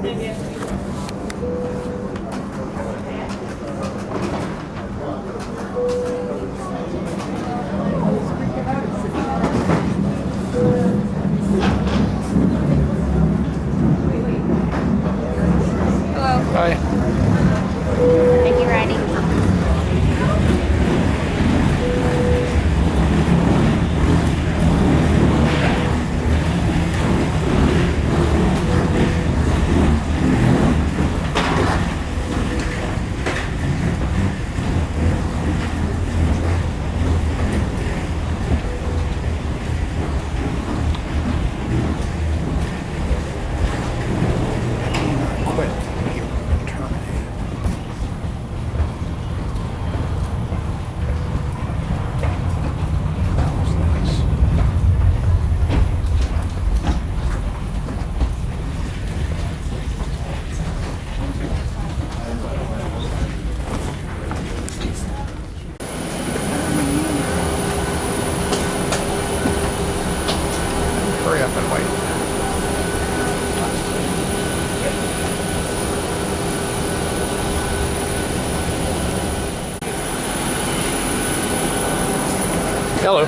Hi. Are you ready? Quit. You terminated. That was nice. Hurry up and wait. Hello.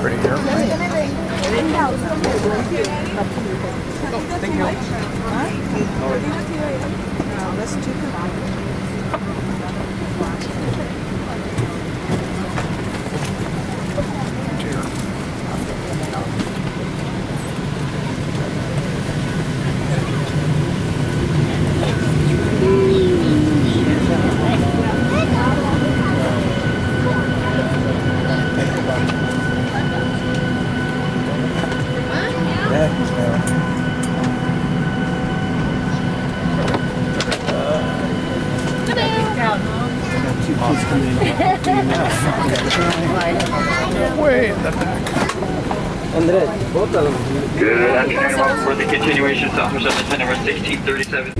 Pretty airplane. Thank you. That's Way in the back. Good afternoon, welcome for the continuation to Officer Lieutenant number 1637.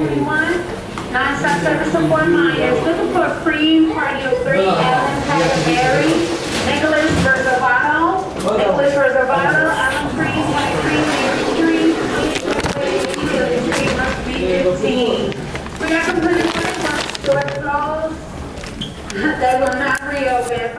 21, non-substance of 1 minors, looking for a free party of 3, Alan Mary, Nicholas Verzavato, Alan Free, White Free, Mary Street, must be 15. We are completing store closed. They will not reopen.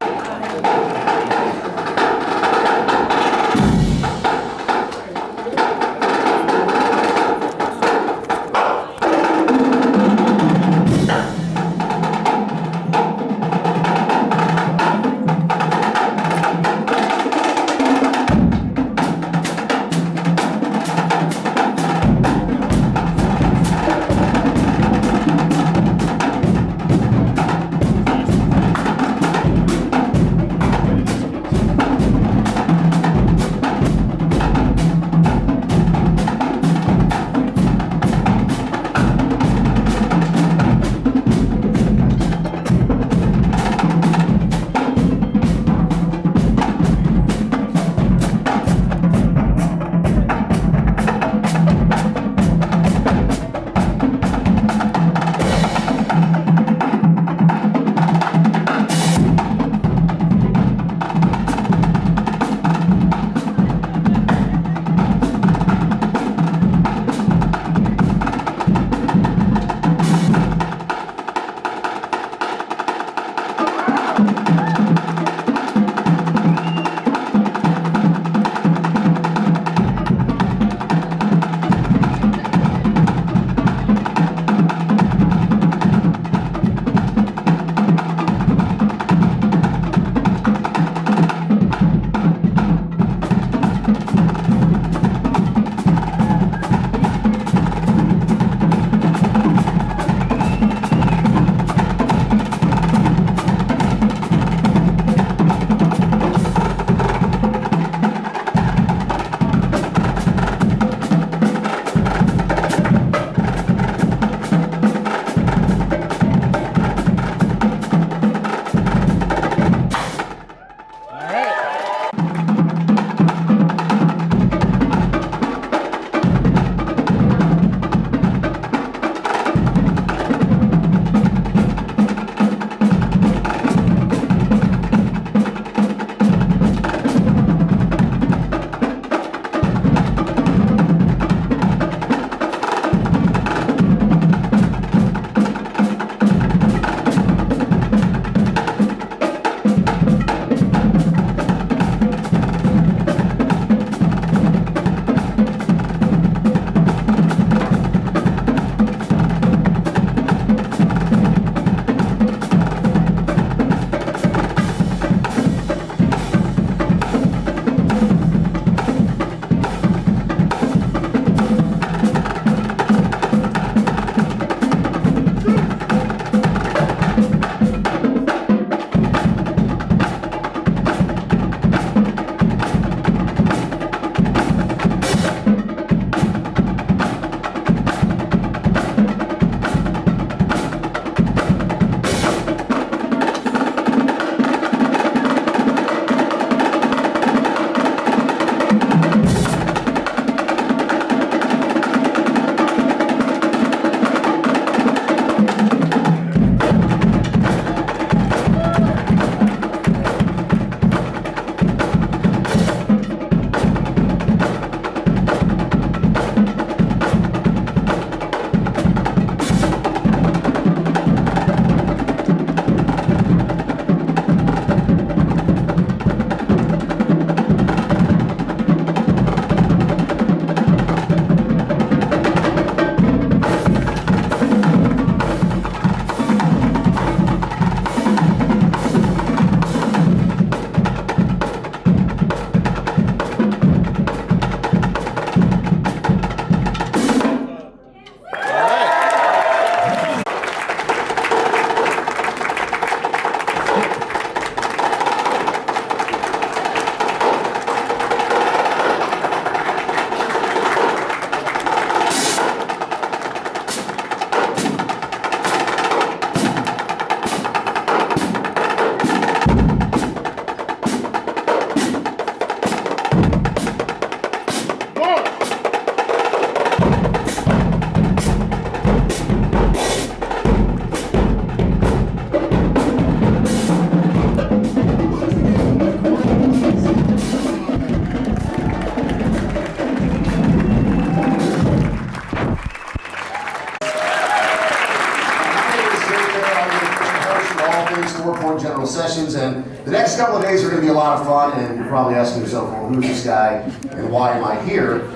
the next couple of days are going to be a lot of fun, and you're probably asking yourself, well, who's this guy and why am I here?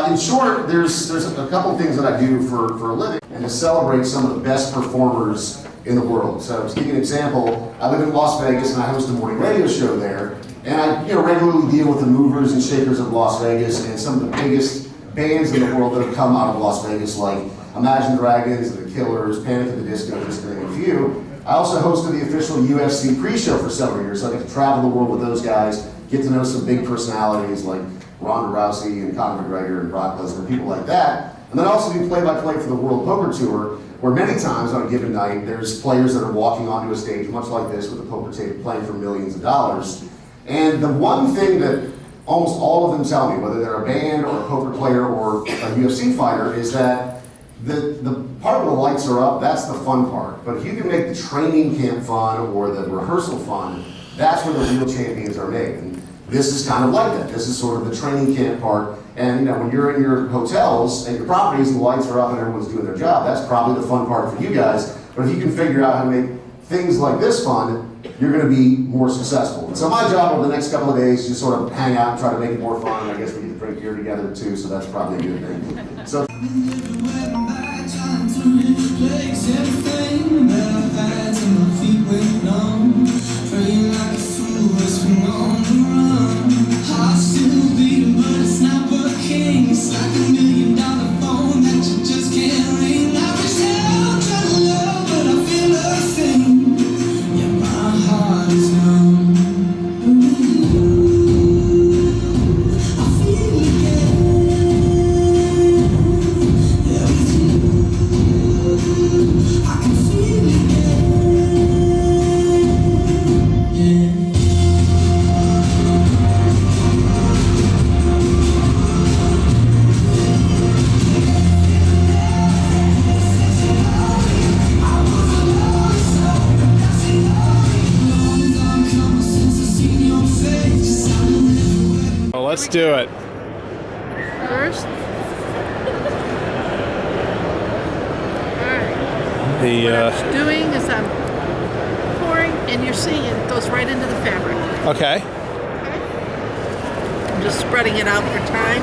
In short, there's a couple of things that I do for a living and to celebrate some of the best performers in the world. So to give you an example, I live in Las Vegas and I host a morning radio show there, and I regularly deal with the movers and shakers of Las Vegas and some of the biggest bands in the world that have come out of Las Vegas, like Imagine Dragons, The Killers, Panic at the Disco, just to name a few. I also hosted the official UFC pre-show for several years, so I get to travel the world with those guys, get to know some big personalities like Ronda Rousey and Conor McGregor and Brock Lesnar, people like that. And then I also do play-by-play for the World Poker Tour, where many times on a given night, there's players that are walking onto a stage much like this with a poker table playing for millions of dollars. And the one thing that almost all of them tell me, whether they're a band or a poker player or a UFC fighter, is that the part where the lights are up, that's the fun part. But if you can make the training camp fun or the rehearsal fun, that's where the real champions are made. And this is kind of like that. This is sort of the training camp part. And when you're in your hotels and your properties and the lights are up and everyone's doing their job, that's probably the fun part for you guys. But if you can figure out how to make things like this fun, you're going to be more successful. And so my job over the next couple of days is just sort of hang out and try to make it more fun. I guess we get to drink beer together too, so that's probably a good thing. So. Let's do it. First. Alright. What I'm doing is I'm pouring, and you're seeing it goes right into the fabric. Okay. I'm just spreading it out for time.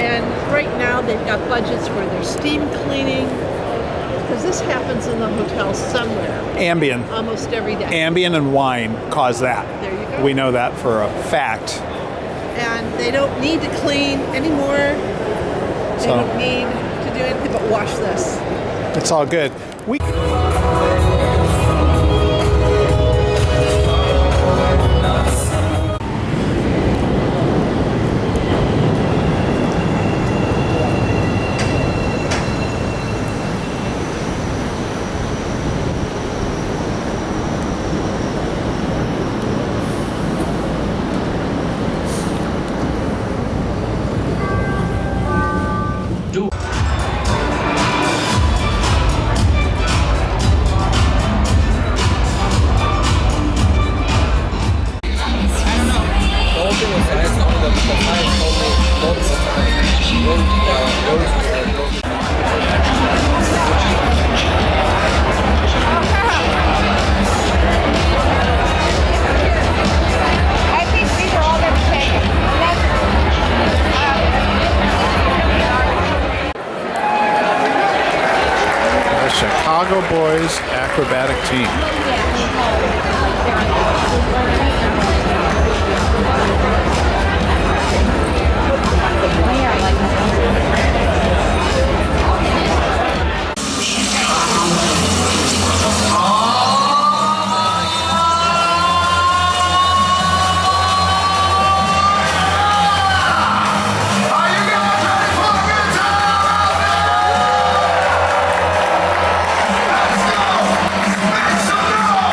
And right now they've got budgets where they're steam cleaning, because this happens in the hotel somewhere. Ambien. Almost every day. Ambien and wine cause that. There you go. We know that for a fact. And they don't need to clean anymore. They So- don't need to do anything but wash this. It's all good. We. I think these are all going to be taken. The Chicago Boys acrobatic team. Make some noise!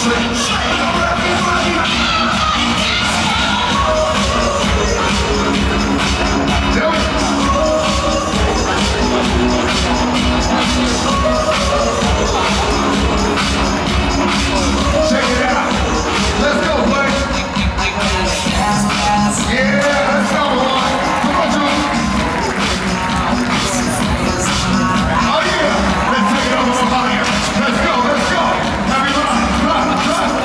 Check it out. Let's go, boys. Yeah, let's go, boy. Come on, Jules. Oh, yeah. Let's take it over higher. Let's go, let's go. Everybody, run, run.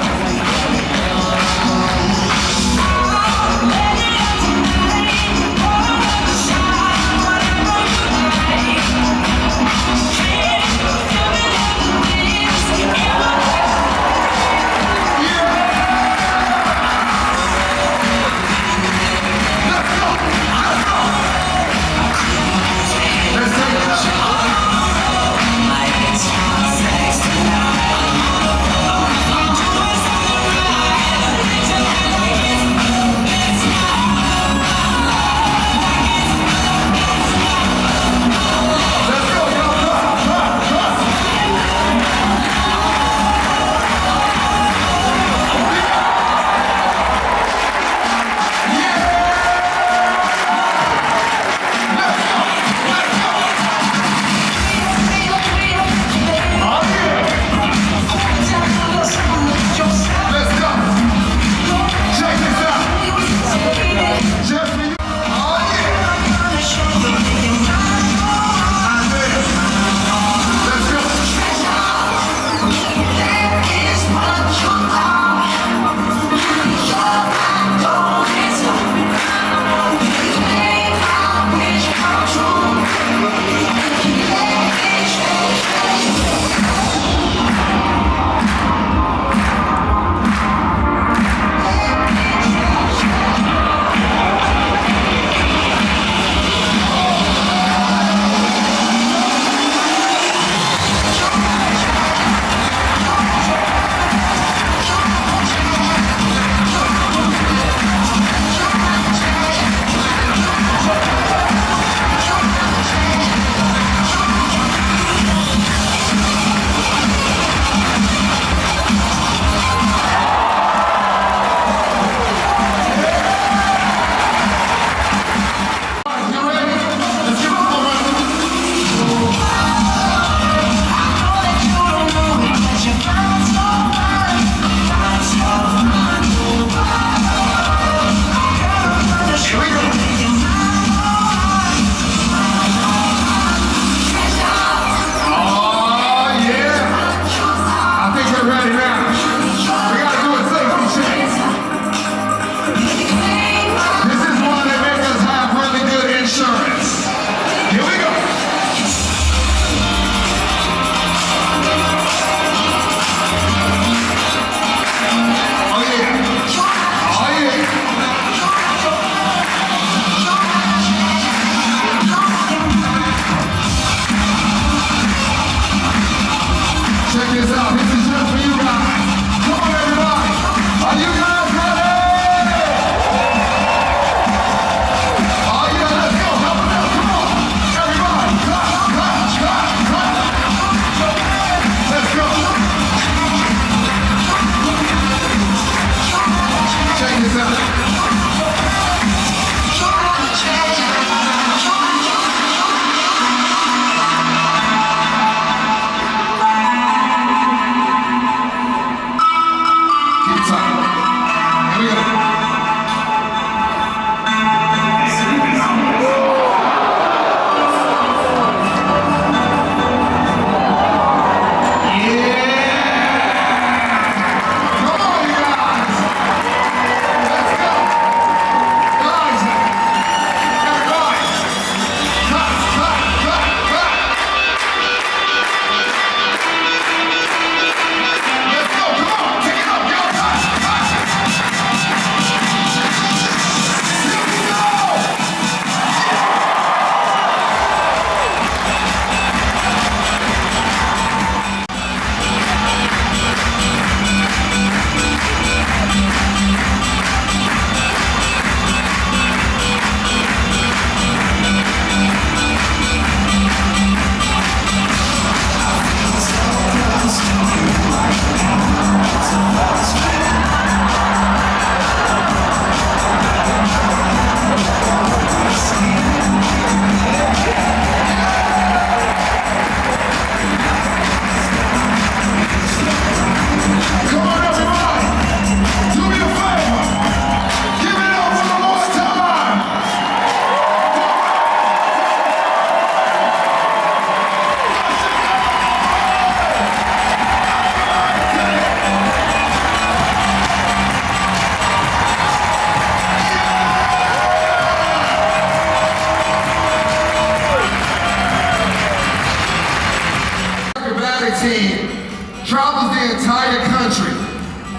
entire country.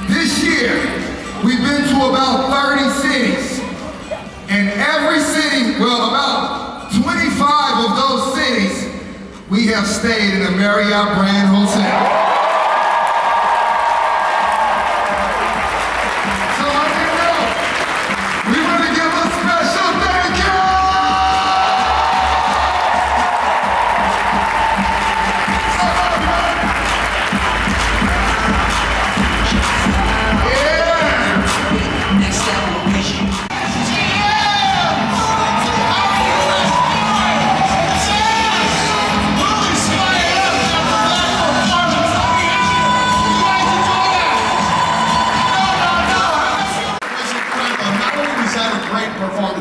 This year, we've been to about 30 cities. In every city, well, about 25 of those cities, we have stayed in a Marriott brand hotel. So I didn't know. We want to give a special thank you!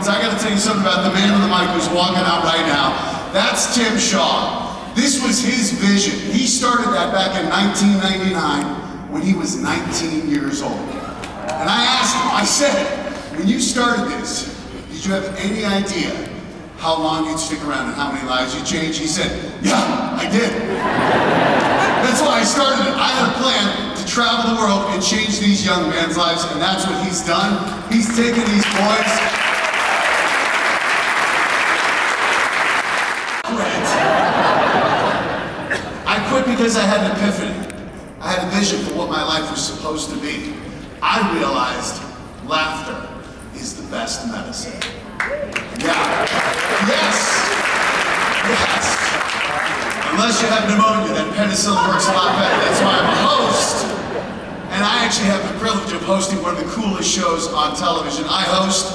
I got to tell you something about the man on the mic who's walking out right now. That's Tim Shaw. This was his vision. He started that back in 1999 when he was 19 years old. And I asked him, I said, when you started this, did you have any idea how long you'd stick around and how many lives you'd change? He said, yeah, I did. That's why I started it. I had a plan to travel the world and change these young men's lives, and that's what he's done. He's taken these boys. I quit because I had an epiphany. I had a vision for what my life was supposed to be. I realized laughter is the best medicine. Yeah. Yes. Yes. Unless you have pneumonia, then penicillin works a lot better. That's why I'm a host. And I actually have the privilege of hosting one of the coolest shows on television. I host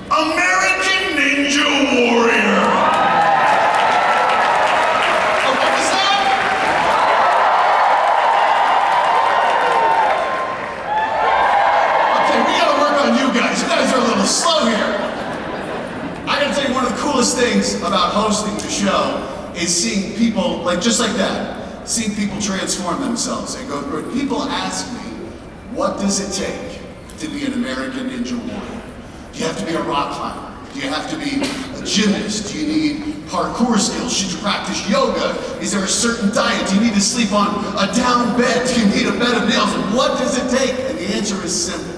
American Ninja Warrior. Slow here. I gotta tell you, one of the coolest things about hosting the show is seeing people, just like that, seeing people transform themselves and go through it. People ask me, what does it take to be an American Ninja Warrior? Do you have to be a rock climber? Do you have to be a gymnast? Do you need parkour skills? Should you practice yoga? Is there a certain diet? Do you need to sleep on a down bed? Do you need a bed of nails? What does it take? And the answer is simple.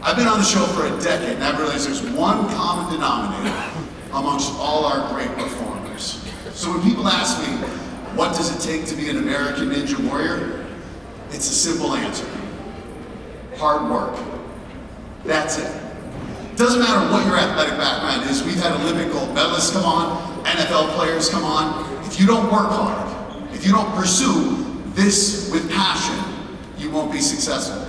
I've been on the show for a decade, and I've realized there's one common denominator amongst all our great performers. So when people ask me, what does it take to be an American Ninja Warrior? It's a simple answer. Hard work. That's it. Doesn't matter what your athletic background is. We've had Olympic gold medalists come on, NFL players come on. If you don't work hard, if you don't pursue this with passion, you won't be successful.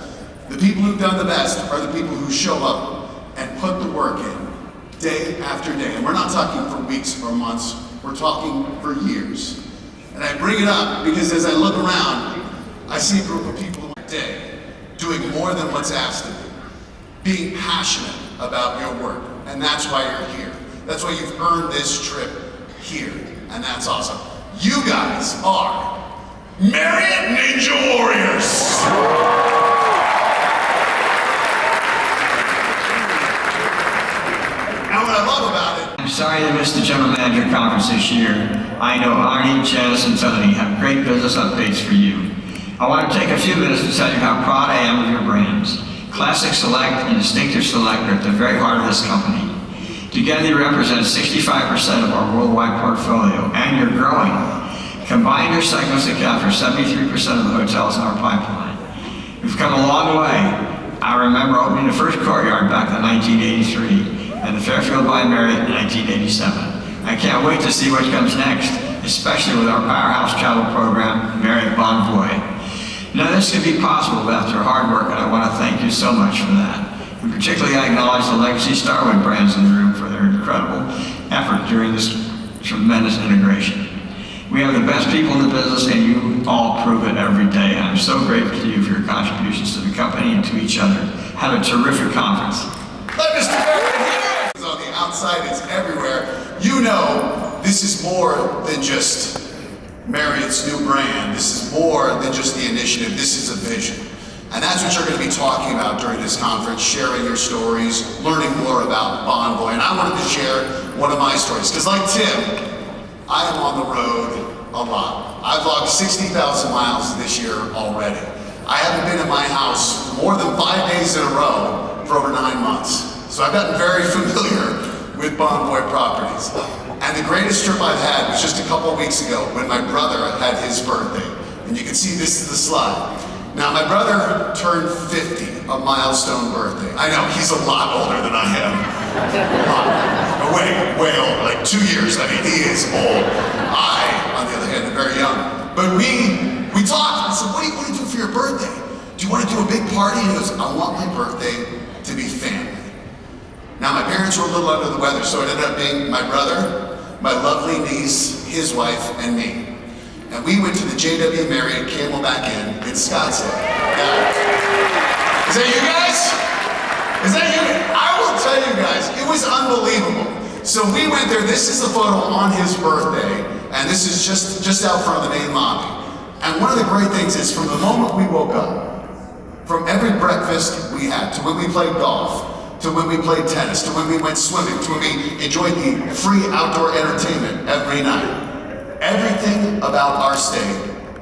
The people who've done the best are the people who show up and put the work in day after day. And we're not talking for weeks or months, we're talking for years. And I bring it up because as I look around, I see a group of people in my day doing more than what's asked of you, being passionate about your work. And that's why you're here. That's why you've earned this trip here. And that's awesome. You guys are Marriott Ninja Warriors. What I love about it. I'm sorry to miss the General Manager Conference this year. I know Arnie, Janice, and Tony have great business updates for you. I want to take a few minutes to tell you how proud I am of your brands. Classic Select and Distinctive Select are at the very heart of this company. Together they represent 65% of our worldwide portfolio, and you're growing. Combine your segments account for 73% of the hotels in our pipeline. We've come a long way. I remember opening the first Courtyard back in 1983. And the Fairfield by Marriott in 1987. I can't wait to see what comes next, especially with our powerhouse travel program, Marriott Bonvoy. None of this could be possible without your hard work, and I want to thank you so much for that. And particularly I acknowledge the Legacy Starwood brands in the room for their incredible effort during this tremendous integration. We have the best people in the business, and you all prove it every day. And I'm so grateful to you for your contributions to the company and to each other. Have a terrific conference. Let Mr. Barrett here. On the outside, it's everywhere. You know, this is more than just Marriott's new brand. This is more than just the initiative. This is a vision. And that's what you're going to be talking about during this conference, sharing your stories, learning more about Bonvoy. And I wanted to share one of my stories, because like Tim, I am on the road a lot. I've logged 60,000 miles this year already. I haven't been at my house more than 5 days in a row for over 9 months. So I've gotten very familiar with Bonvoy properties. And the greatest trip I've had was just a couple of weeks ago when my brother had his birthday. And you can see this is the slide. Now my brother turned 50, a milestone birthday. I know, he's a lot older than I am. A lot. Way older, like 2 years. I mean, he is old. I, on the other hand, am very young. But we talked. I said, what do you want to do for your birthday? Do you want to do a big party? And he goes, I want my birthday to be family. Now my parents were a little under the weather, so it ended up being my brother, my lovely niece, his wife, and me. And we went to the JW Marriott Camelback Inn in Scottsdale. Yeah. Is that you guys? Is that you? I will tell you guys, it was unbelievable. So we went there. This is the photo on his birthday, and this is just out front of the main lobby. And one of the great things is, from the moment we woke up, from every breakfast we had, to when we played golf, to when we played tennis, to when we went swimming, to when we enjoyed the free outdoor entertainment every night. Everything about our stay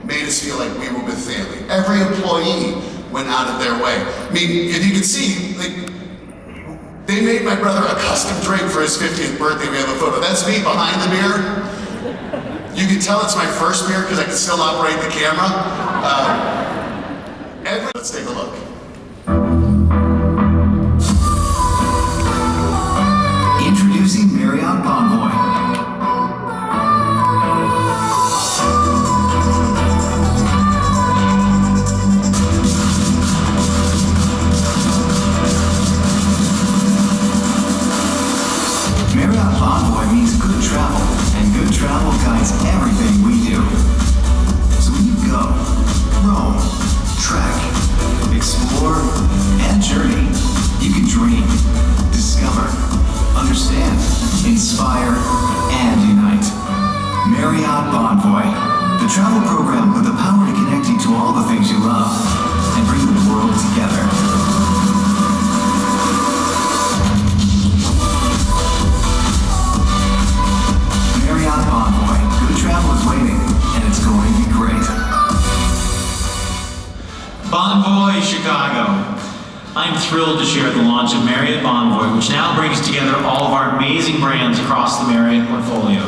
made us feel like we were with family. Every employee went out of their way. I mean, if you can see, like, they made my brother a custom drink for his 50th birthday. We have a photo. That's me behind the beer. You can tell it's my first beer because I can still operate the camera. Let's take a look. Introducing Marriott Bonvoy. Marriott Bonvoy means good travel, and good travel guides everything we do. So when you go, roam, trek, explore, and journey, you can dream, discover, understand, inspire, and unite. Marriott Bonvoy, the travel program with the power to connect you to all the things you love and bring the world together. Marriott Bonvoy, good travel is waiting, and it's going to be great. Bonvoy Chicago. I'm thrilled to share the launch of Marriott Bonvoy, which now brings together all of our amazing brands across the Marriott portfolio.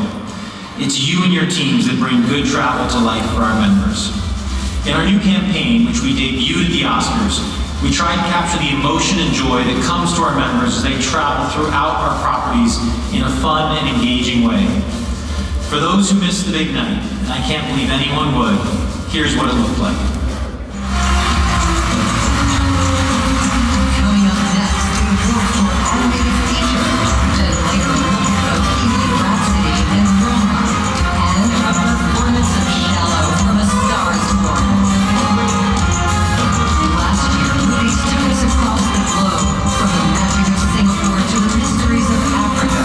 It's you and your teams that bring good travel to life for our members. In our new campaign, which we debuted at the Oscars, we try and capture the emotion and joy that comes to our members as they travel throughout our properties in a fun and engaging way. For those who missed the big night, and I can't believe anyone would, here's what it looked like. Coming up next, we look for animated features such as Lego Bohemian Rhapsody and Roma, and a performance of Shallow from A Star Is Born. Last year, movies took us across the globe, from the magic of Singapore to the mysteries of Africa,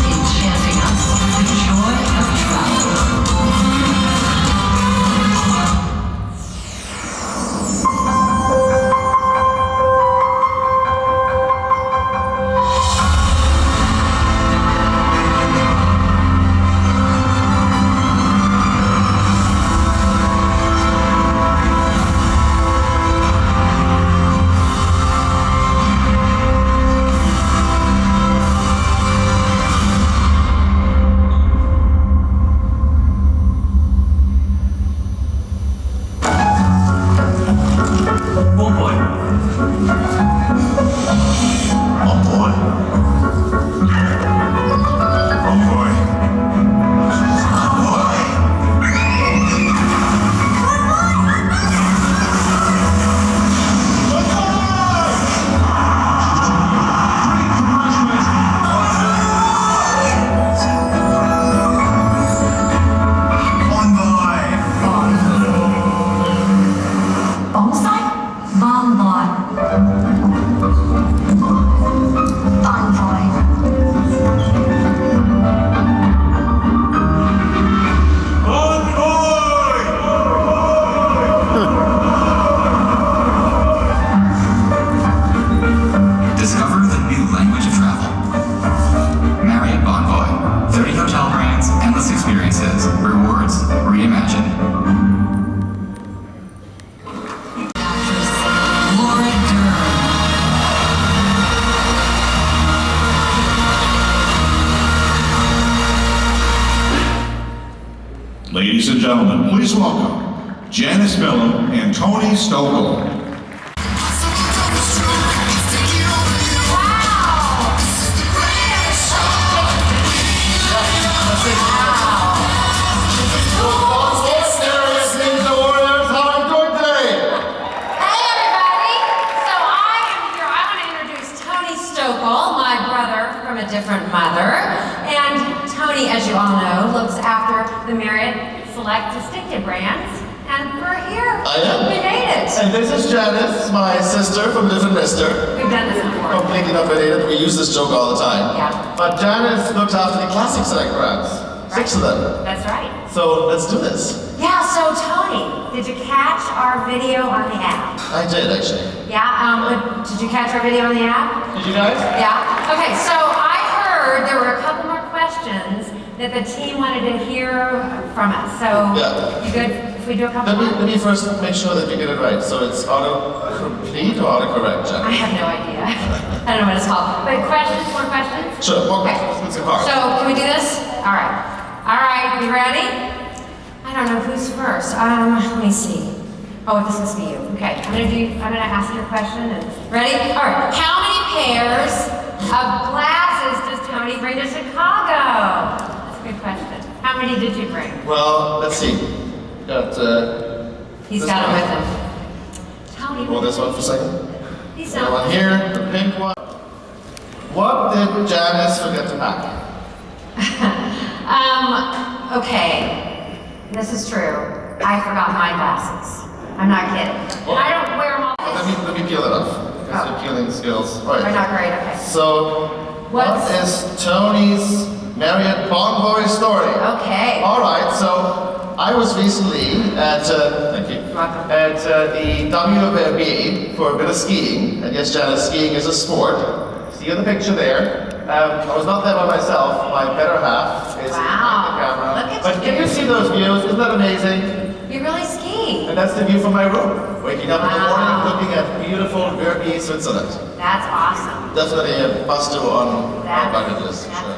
enchanting us with the joy of travel. Ladies and gentlemen, please welcome Janice Miller and Tony Stokol. Different mother, and Tony, as you all know, looks after the Marriott Select distinctive brands, and we're here. I am. We made it. And this is Janice, my sister from a different mister. We've done this before. Completely not related. We use this joke all the time. Yeah. But Janice looks after the Classic Select brands. Right. 6 of them. That's right. So let's do this. Yeah, so Tony, did you catch our video on the app? I did, actually. Yeah, did you catch our video on the app? Did you guys? Yeah. Okay, so I heard there were a couple more questions that the team wanted to hear from us. So, yeah. You good if we do a couple more? Let me first make sure that we get it right. So it's auto-complete or auto-correct, Jack? I have no idea. I don't know what it's called. But questions? More questions? Sure, more questions. Let's go hard. So, can we do this? All right. All right, you ready? I don't know who's first. Let me see. Oh, this must be you. Okay, I'm gonna ask you a question. Ready? All right. How many pairs of glasses does Tony bring to Chicago? That's a good question. How many did you bring? Well, let's see. Got He's got them with him. Tony. Hold this one for a second. He's The not. one here, the pink one. What did Janice forget to pack? Okay. This is true. I forgot my glasses. I'm not kidding. What? I don't wear them all. Let me peel it off. Because your peeling skills. All right. They're not great, okay. So, what is Tony's Marriott Bonvoy story? Okay. All right, so I was recently at, thank you, at the WFB for a bit of skiing. And yes, Janice, skiing is a sport. See in the picture there. I was not there by myself. My better half is behind the camera. Look at But can you see those views? Isn't that amazing? You're really skiing. And that's the view from my room. Waking up in the morning, looking at beautiful Verbier, Switzerland. That's awesome. Definitely a must do on my bucket list. Sure.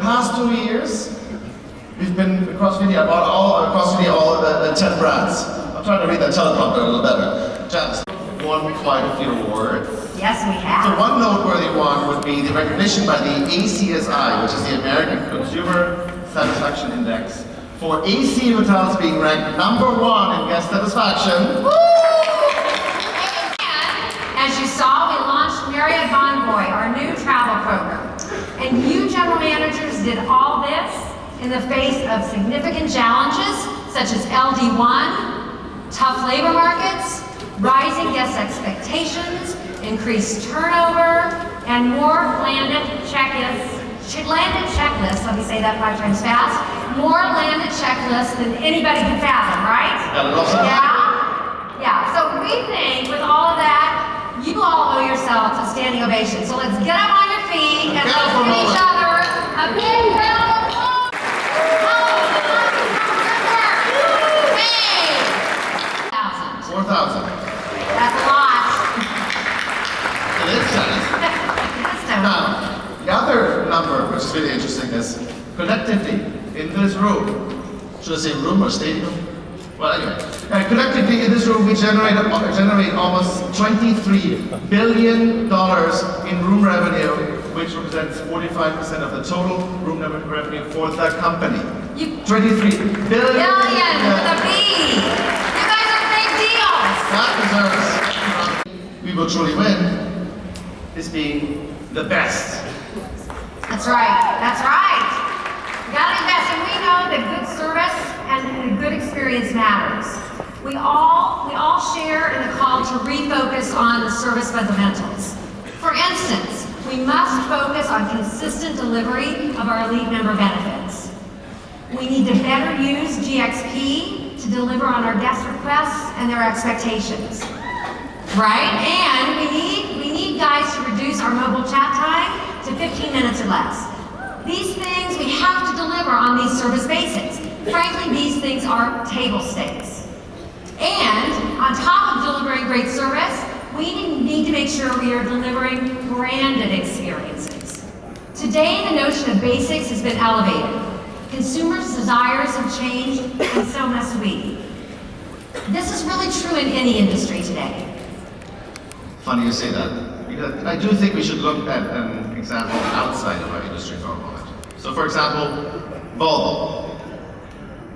past 2 years, we've been across media, all the 10 brands. I'm trying to read that teleprompter a little better. Janice won quite a few awards. Yes, we have. So one noteworthy one would be the recognition by the ACSI, which is the American Consumer Satisfaction Index, for AC hotels being ranked #1 in guest satisfaction. Woo! And as you saw, we launched Marriott Bonvoy, our new travel program. And you general managers did all this in the face of significant challenges such as LD1, tough labor markets, rising guest expectations, increased turnover, and more landed checklists, let me say that 5 times fast, more landed checklists than anybody can fathom, right? Yeah? Yeah, so we think with all of that, you all owe yourselves a standing ovation. So let's get up on your feet and let's give each other a big round of applause. Hey! 4,000. That's a lot. It is, Janice. Now, the other number, which is really interesting, is collectively in this room, should I say room or stadium? Well, anyway, collectively in this room, we generate almost $23 billion in room revenue, which represents 45% of the total room revenue for the company. 23 billion. Billion with a B. You guys are big deals. That deserves, we will truly win, is being the best. That's right. That's right. You gotta invest, and we know that good service and a good experience matters. We all share in the call to refocus on the service fundamentals. For instance, we must focus on consistent delivery of our elite member benefits. We need to better use GXP to deliver on our guest requests and their expectations. Right? And we need guys to reduce our mobile chat time to 15 minutes or less. These things, we have to deliver on these service basics. Frankly, these things are table stakes. And on top of delivering great service, we need to make sure we are delivering branded experiences. Today, the notion of basics has been elevated. Consumers' desires have changed, and so must we. This is really true in any industry today. Funny you say that, because I do think we should look at an example outside of our industry for a moment. So for example, Volvo.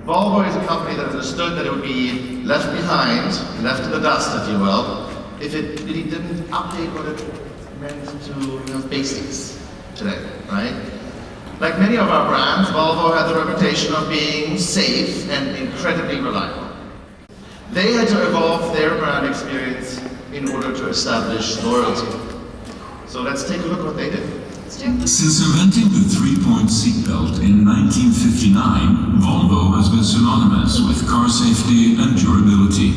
Volvo is a company that understood that it would be left behind, left in the dust, if you will, if it really didn't update what it meant to have basics today, right? Like many of our brands, Volvo had the reputation of being safe and incredibly reliable. They had to evolve their brand experience in order to establish loyalty. So let's take a look at what they did. Since inventing the 3-point seatbelt in 1959, Volvo has been synonymous with car safety and durability.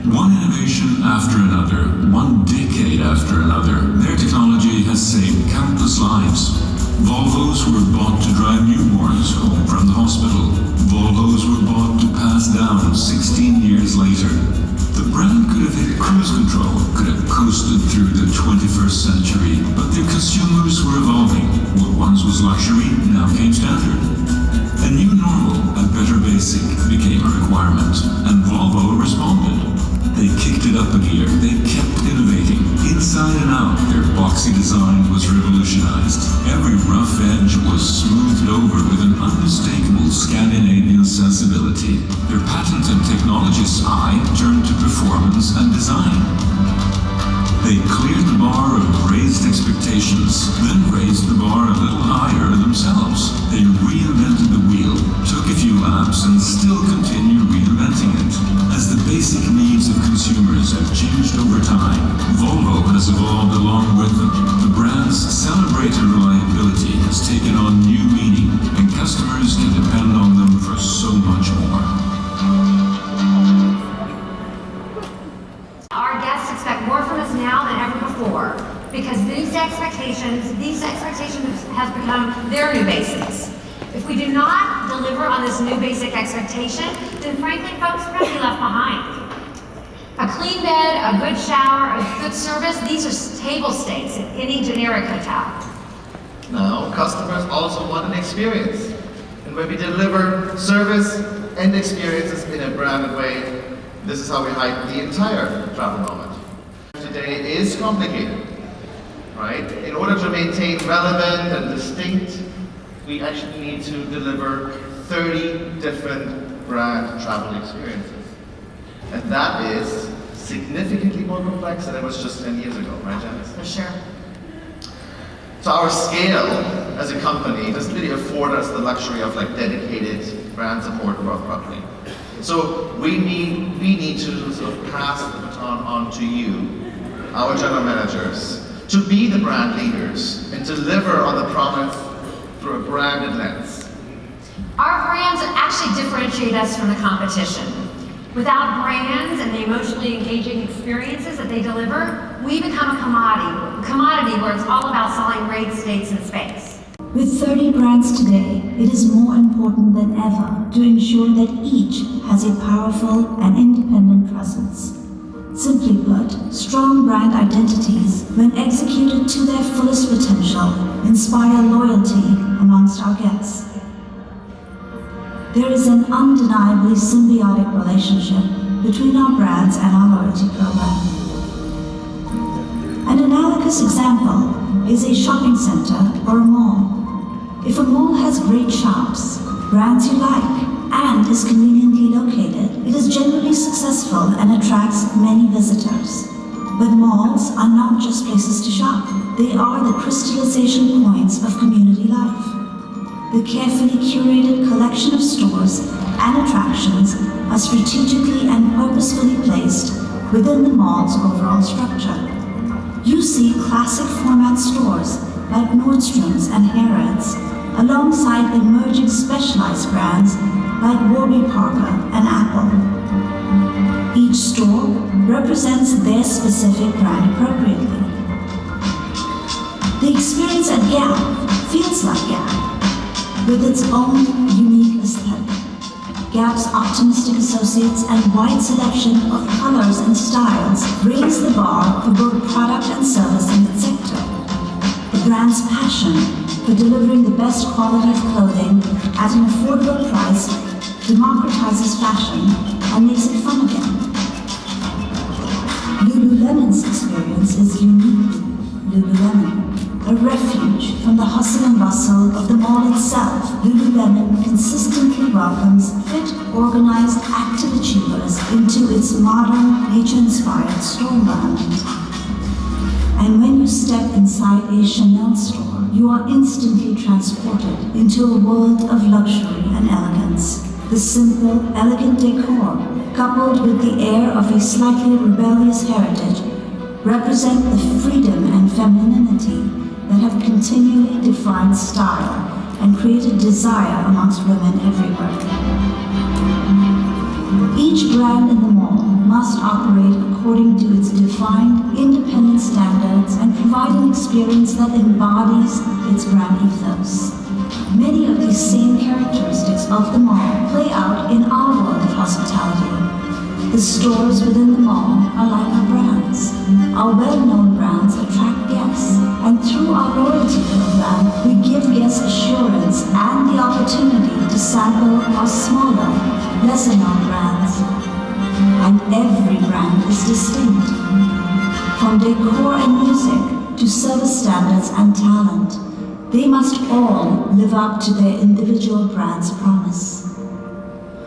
One innovation after another, one decade after another, their technology has saved countless lives. Volvos were bought to drive newborns home from the hospital. Volvos were bought to pass down 16 years later. The brand could have hit cruise control, could have coasted through the 21st century, but their consumers were evolving. What once was luxury now came standard. A new normal, a better basic, became a requirement, and Volvo responded. They kicked it up a gear, they kept innovating. Inside and out, their boxy design was revolutionized. Every rough edge was smoothed over with an unmistakable Scandinavian sensibility. Their patented technologist's eye turned to performance and design. They cleared the bar of raised expectations, then raised the bar a little higher themselves. They reinvented the wheel, took a few laps, and still continue reinventing it. As the basic needs of consumers have changed over time, Volvo has evolved along with them. The brand's celebrated reliability has taken on new meaning, and customers can depend on them for so much more. Our guests expect more from us now than ever before, because these expectations has become their new basics. If we do not deliver on this new basic expectation, then frankly, folks, we're going to be left behind. A clean bed, a good shower, a good service, these are table stakes in any generic hotel. Now, customers also want an experience. And when we deliver service and experiences in a branded way, this is how we hype the entire travel moment. Today is complicated, right? In order to maintain relevant and distinct, we actually need to deliver 30 different brand travel experiences. And that is significantly more complex than it was just 10 years ago, right, Janice? For sure. So our scale as a company doesn't really afford us the luxury of like dedicated brand support properly. So we need to sort of pass the baton on to you, our general managers, to be the brand leaders and deliver on the promise through a branded lens. Our brands actually differentiate us from the competition. Without brands and the emotionally engaging experiences that they deliver, we become a commodity where it's all about selling rates, dates, and space. With 30 brands today, it is more important than ever to ensure that each has a powerful and independent presence. Simply put, strong brand identities, when executed to their fullest potential, inspire loyalty amongst our guests. There is an undeniably symbiotic relationship between our brands and our loyalty program. An analogous example is a shopping center or a mall. If a mall has great shops, brands you like, and is conveniently located, it is generally successful and attracts many visitors. But malls are not just places to shop. They are the crystallization points of community life. The carefully curated collection of stores and attractions are strategically and purposefully placed within the mall's overall structure. You see classic format stores like Nordstrom's and Harrods, alongside emerging specialized brands like Warby Parker and Apple. Each store represents their specific brand appropriately. The experience at Gap feels like Gap, with its own unique aesthetic. Gap's optimistic associates and wide selection of colors and styles raise the bar for both product and service in its sector. The brand's passion for delivering the best quality of clothing at an affordable price democratizes fashion and makes it fun again. Lululemon's experience is uniquely Lululemon. A refuge from the hustle and bustle of the mall itself, Lululemon consistently welcomes fit, organized, active achievers into its modern, nature-inspired store environment. And when you step inside a Chanel store, you are instantly transported into a world of luxury and elegance. The simple, elegant decor, coupled with the air of a slightly rebellious heritage, represent the freedom and femininity that have continually defined style and created desire amongst women everywhere. Each brand in the mall must operate according to its defined, independent standards and provide an experience that embodies its brand ethos. Many of these same characteristics of the mall play out in our world of hospitality. The stores within the mall are like our brands. Our well-known brands attract guests, and through our loyalty program, we give guests assurance and the opportunity to sample our smaller, lesser-known brands. And every brand is distinct. From decor and music to service standards and talent, they must all live up to their individual brand's promise.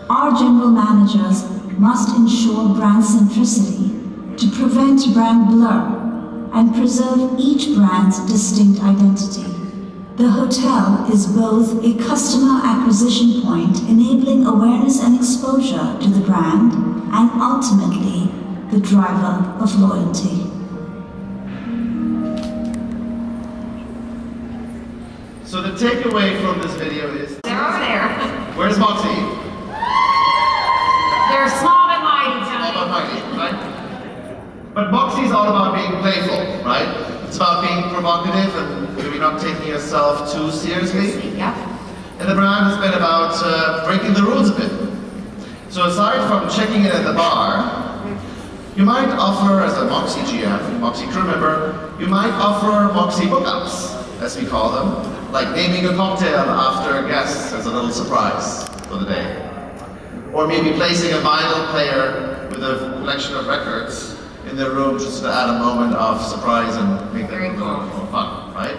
Our general managers must ensure brand centricity to prevent brand blur and preserve each brand's distinct identity. The hotel is both a customer acquisition point, enabling awareness and exposure to the brand, and ultimately, the driver of loyalty. So the takeaway from this video is... They're over there. Where's Moxie? They're small but mighty, Tony. Small but mighty, right? But Moxie's all about being playful, right? It's about being provocative and maybe not taking yourself too seriously. Yeah. And the brand has been about breaking the rules a bit. So aside from checking in at the bar, you might offer, as a Moxie GM, Moxie crew member, you might offer Moxie hookups. as we call them, like naming a cocktail after a guest as a little surprise for the day. Or maybe placing a vinyl player with a collection of records in their room just to add a moment of surprise and make them a little more fun, right?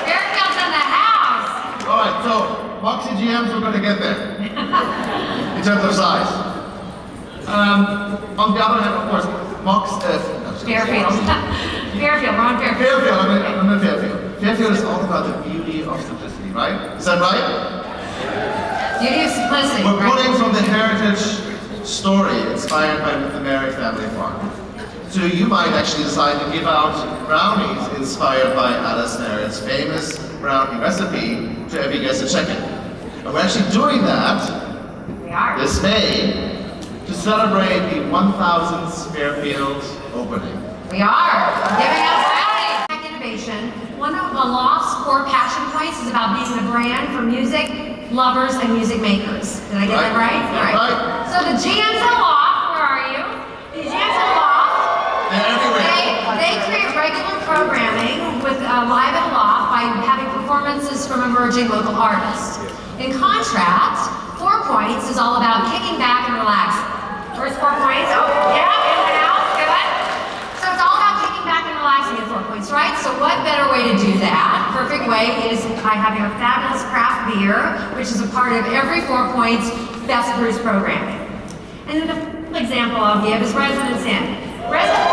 Fairfield's in the house! Alright, so Moxie GMs are going to get there in terms of size. On the other hand, of course, Fairfield. Fairfield, we're on Fairfield. Fairfield, I'm in Fairfield. Fairfield is all about the beauty of simplicity, right? Is that right? Beauty of simplicity. We're pulling from the heritage story inspired by the Mary family farm. So you might actually decide to give out brownies inspired by Alice Merritt's famous brownie recipe to every guest to check in. And we're actually doing that this May to celebrate the 1000th Fairfield opening. We are giving out brownies. Tech innovation. One of the Loft's core passion points is about being the brand for music lovers and music makers. Did I get that right? All right. So the GMs at Loft, where are you? The GMs at Loft. They're everywhere. They create regular programming with Live at Loft by having performances from emerging local artists. In contrast, 4 Points is all about kicking back and relaxing. Where's 4 Points? Oh, yeah, in the house, good. So it's all about kicking back and relaxing at 4 Points, right? So what better way to do that? Perfect way is by having a fabulous craft beer, which is a part of every 4 Points Best Brews programming. And the example I'll give is Residence Inn. Residence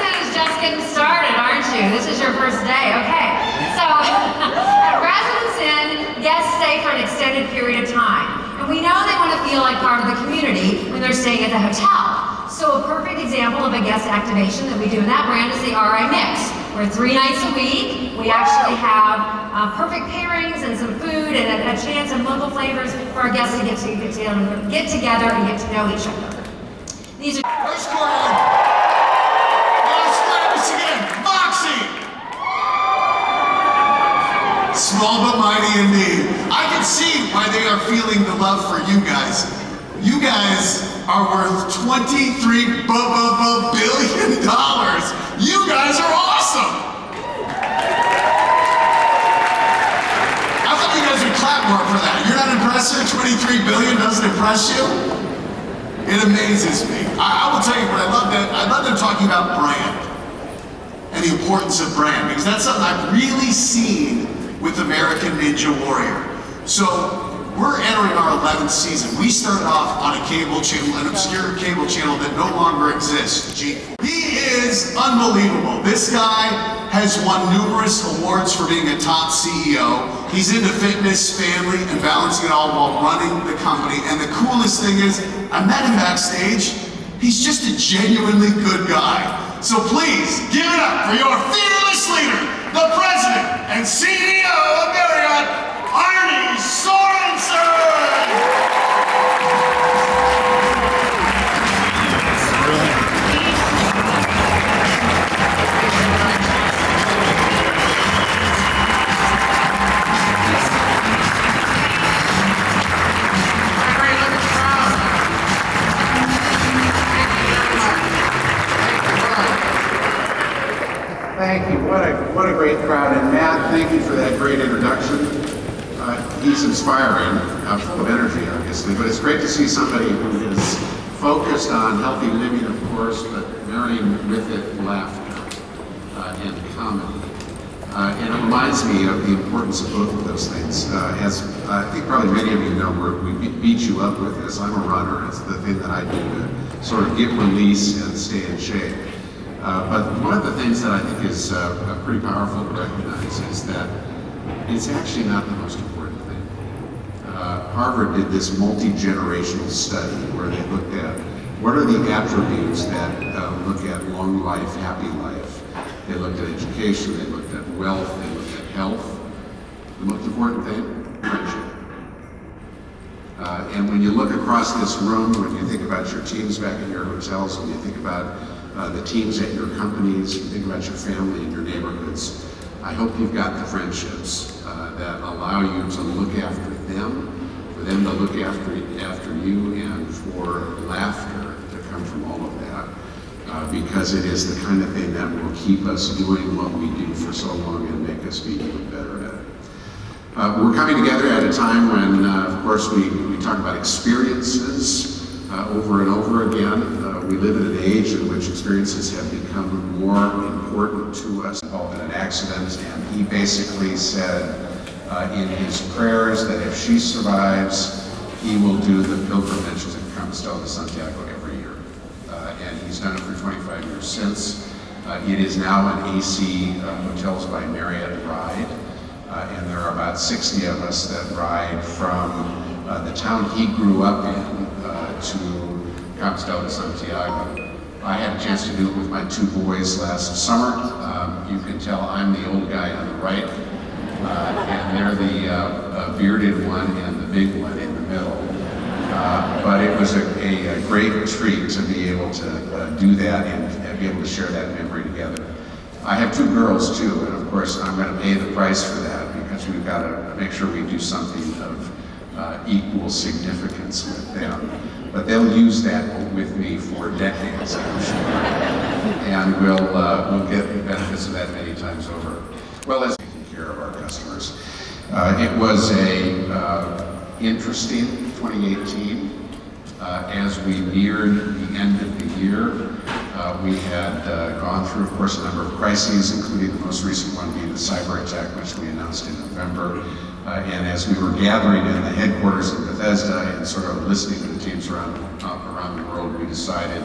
Inn is just getting started, aren't you? This is your first day, okay. So at Residence Inn, guests stay for an extended period of time. And we know they want to feel like part of the community when they're staying at the hotel. So a perfect example of a guest activation that we do in that brand is the RI Mix, where 3 nights a week, we actually have perfect pairings and some food and a chance of local flavors for our guests to get together and get to know each other. These are... First quarter. Let's try this again. Moxie! Small but mighty indeed. I can see why they are feeling the love for you guys. You guys are worth $23 billion. You guys are awesome! I thought you guys would clap more for that. You're not impressed? 23 billion doesn't impress you? It amazes me. I will tell you what I love them talking about brand and the importance of brand, because that's something I've really seen with American Ninja Warrior. So we're entering our 11th season. We started off on a cable channel, an obscure cable channel that no longer exists, G4. He is unbelievable. This guy has won numerous awards for being a top CEO. He's into fitness, family, and balancing it all while running the company. And the coolest thing is, I met him backstage. He's just a genuinely good guy. So please, give it up for your fearless leader, the president and CEO of Marriott, Arnie Sorensen! Thank you. What a great crowd. And Matt, thank you for that great introduction. He's inspiring, full of energy, obviously, but it's great to see somebody who is focused on healthy living, of course, but marrying with it laughter and comedy. And it reminds me of the importance of both of those things. As I think probably many of you know, we beat you up with this. I'm a runner. It's the thing that I do to sort of get release and stay in shape. But one of the things that I think is pretty powerful to recognize is that it's actually not the most important thing. Harvard did this multi-generational study where they looked at what are the attributes that look at long life, happy life. They looked at education, they looked at wealth, they looked at health. The most important thing, friendship. And when you look across this room, when you think about your teams back in your hotels, when you think about the teams at your companies, you think about your family and your neighborhoods, I hope you've got the friendships that allow you to look after them, for them to look after you, and for laughter to come from all of that. Because it is the kind of thing that will keep us doing what we do for so long and make us be even better at it. We're coming together at a time when, of course, we talk about experiences over and over again. We live in an age in which experiences have become more important to us. Involved in an accident, and he basically said in his prayers that if she survives, he will do the pilgrimages of Compostela to Santiago every year. And he's done it for 25 years since. It is now an AC Hotels by Marriott ride. And there are about 60 of us that ride from the town he grew up in to Compostela de Santiago. I had a chance to do it with my two boys last summer. You can tell I'm the old guy on the right, and they're the bearded one and the big one in the middle. But it was a great treat to be able to do that and be able to share that memory together. I have two girls too, and of course I'm going to pay the price for that because we've got to make sure we do something of equal significance with them. But they'll use that with me for decades, I'm sure, and we'll get the benefits of that many times over. Well, as taking care of our customers, it was a interesting 2018. As we neared the end of the year, we had gone through, of course, a number of crises, including the most recent one being the cyber attack, which we announced in November. And as we were gathering in the headquarters in Bethesda and sort of listening to the teams around the world, we decided,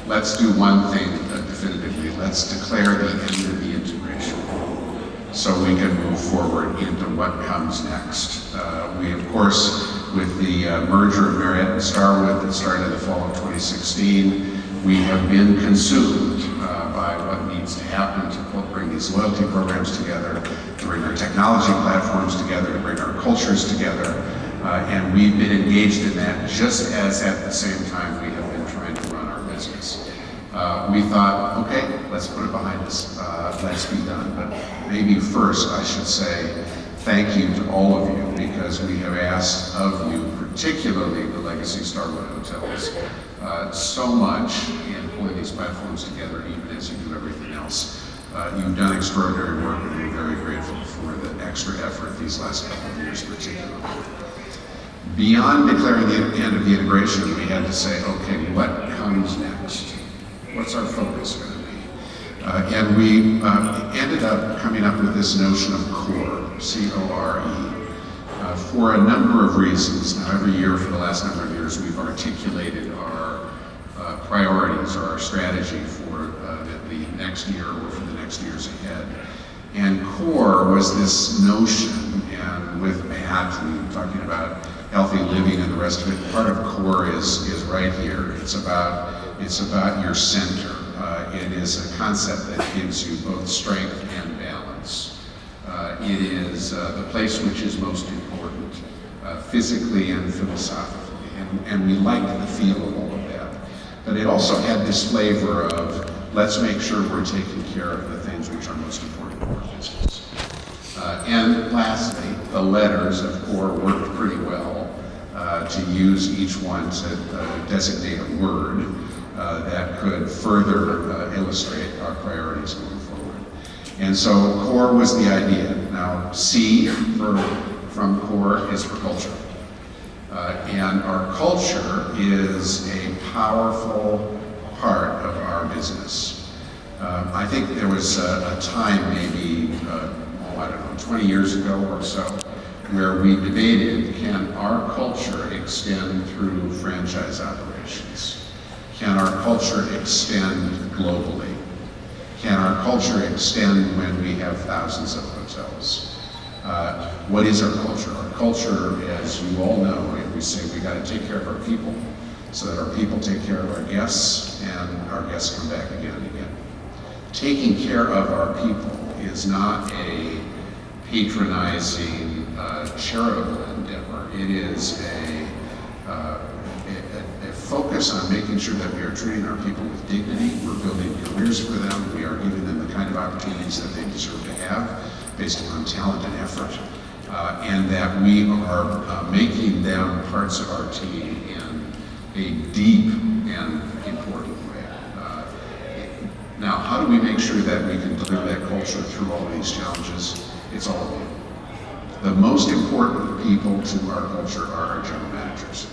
let's do one thing definitively. Let's declare the end of the integration so we can move forward into what comes next. We, of course, with the merger of Marriott and Starwood that started in the fall of 2016, we have been consumed by what needs to happen to bring these loyalty programs together, to bring our technology platforms together, to bring our cultures together, and we've been engaged in that just as at the same time we have been trying to run our business. We thought, okay, let's put it behind us, let's be done. But maybe first I should say thank you to all of you, because we have asked of you, particularly the Legacy Starwood Hotels, so much in pulling these platforms together, even as you do everything else. You've done extraordinary work, and we're very grateful for the extra effort these last couple of years particularly. Beyond declaring the end of the integration, we had to say, okay, what comes next? What's our focus going to be? And we ended up coming up with this notion of CORE, C-O-R-E, for a number of reasons. Now, every year for the last number of years, we've articulated our priorities or our strategy for the next year or for the next years ahead. And CORE was this notion, and with Matt, we were talking about healthy living and the rest of it. Part of CORE is right here. It's about your center. It is a concept that gives you both strength and balance. It is the place which is most important, physically and philosophically, and we liked the feel of all of that. But it also had this flavor of, let's make sure we're taking care of the things which are most important in our business. And lastly, the letters of CORE worked pretty well to use each one to designate a word that could further illustrate our priorities going forward. And so CORE was the idea. Now, C from CORE is for culture. And our culture is a powerful part of our business. I think there was a time maybe, 20 years ago or so, where we debated, can our culture extend through franchise operations? Can our culture extend globally? Can our culture extend when we have thousands of hotels? What is our culture? Our culture, as you all know, we say we got to take care of our people so that our people take care of our guests and our guests come back again and again. Taking care of our people is not a patronizing charitable endeavor. It is a focus on making sure that we are treating our people with dignity, we're building careers for them, we are giving them the kind of opportunities that they deserve to have based upon talent and effort, and that we are making them parts of our team in a deep and important Now, how do we make sure that we can deliver that culture through all of these challenges? It's all of you. The most important people to our culture are our general managers.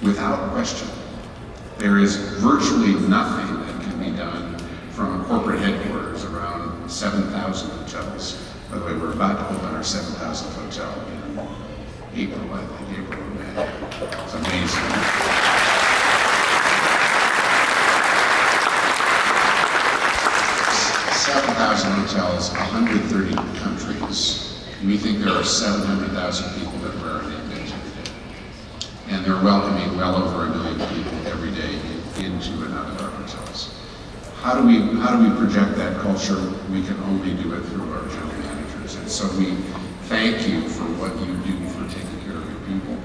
Without question, there is virtually nothing that can be done from a corporate headquarters around 7,000 hotels. By the way, we're about to open our 7,000th hotel in April, I think, April or May. It's amazing. 7,000 hotels, 130 countries. We think there are 700,000 people that wear our name badge every day. And they're welcoming well over 1 million people every day into and out of our hotels. How do we project that culture? We can only do it through our general managers. And so we thank you for what you do for taking care of your people.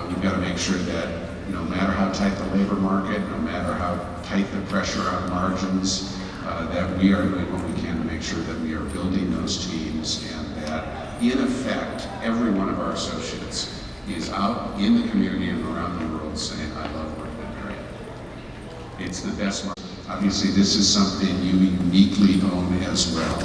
We've got to make sure that no matter how tight the labor market, no matter how tight the pressure on margins, that we are doing what we can to make sure that we are building those teams, and that, in effect, every one of our associates is out in the community and around the world saying, I love working at Marriott. It's the best market. Obviously, this is something you uniquely own as well.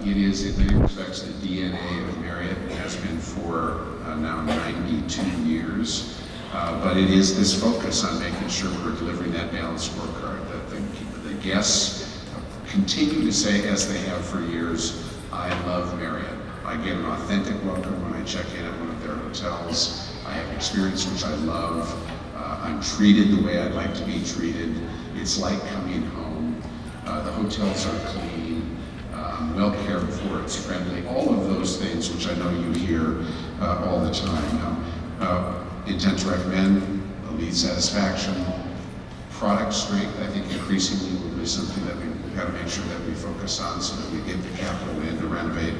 It is, in many respects, the DNA of Marriott. It has been for now 92 years. But it is this focus on making sure we're delivering that balanced scorecard, that the guests continue to say, as they have for years, I love Marriott. I get an authentic welcome when I check in at one of their hotels. I have an experience which I love. I'm treated the way I'd like to be treated. It's like coming home. The hotels are clean. I'm well cared for. It's friendly. All of those things which I know you hear all the time. Intent to recommend, lead satisfaction, product strength, I think increasingly will be something that we've got to make sure that we focus on so that we get the capital in to renovate.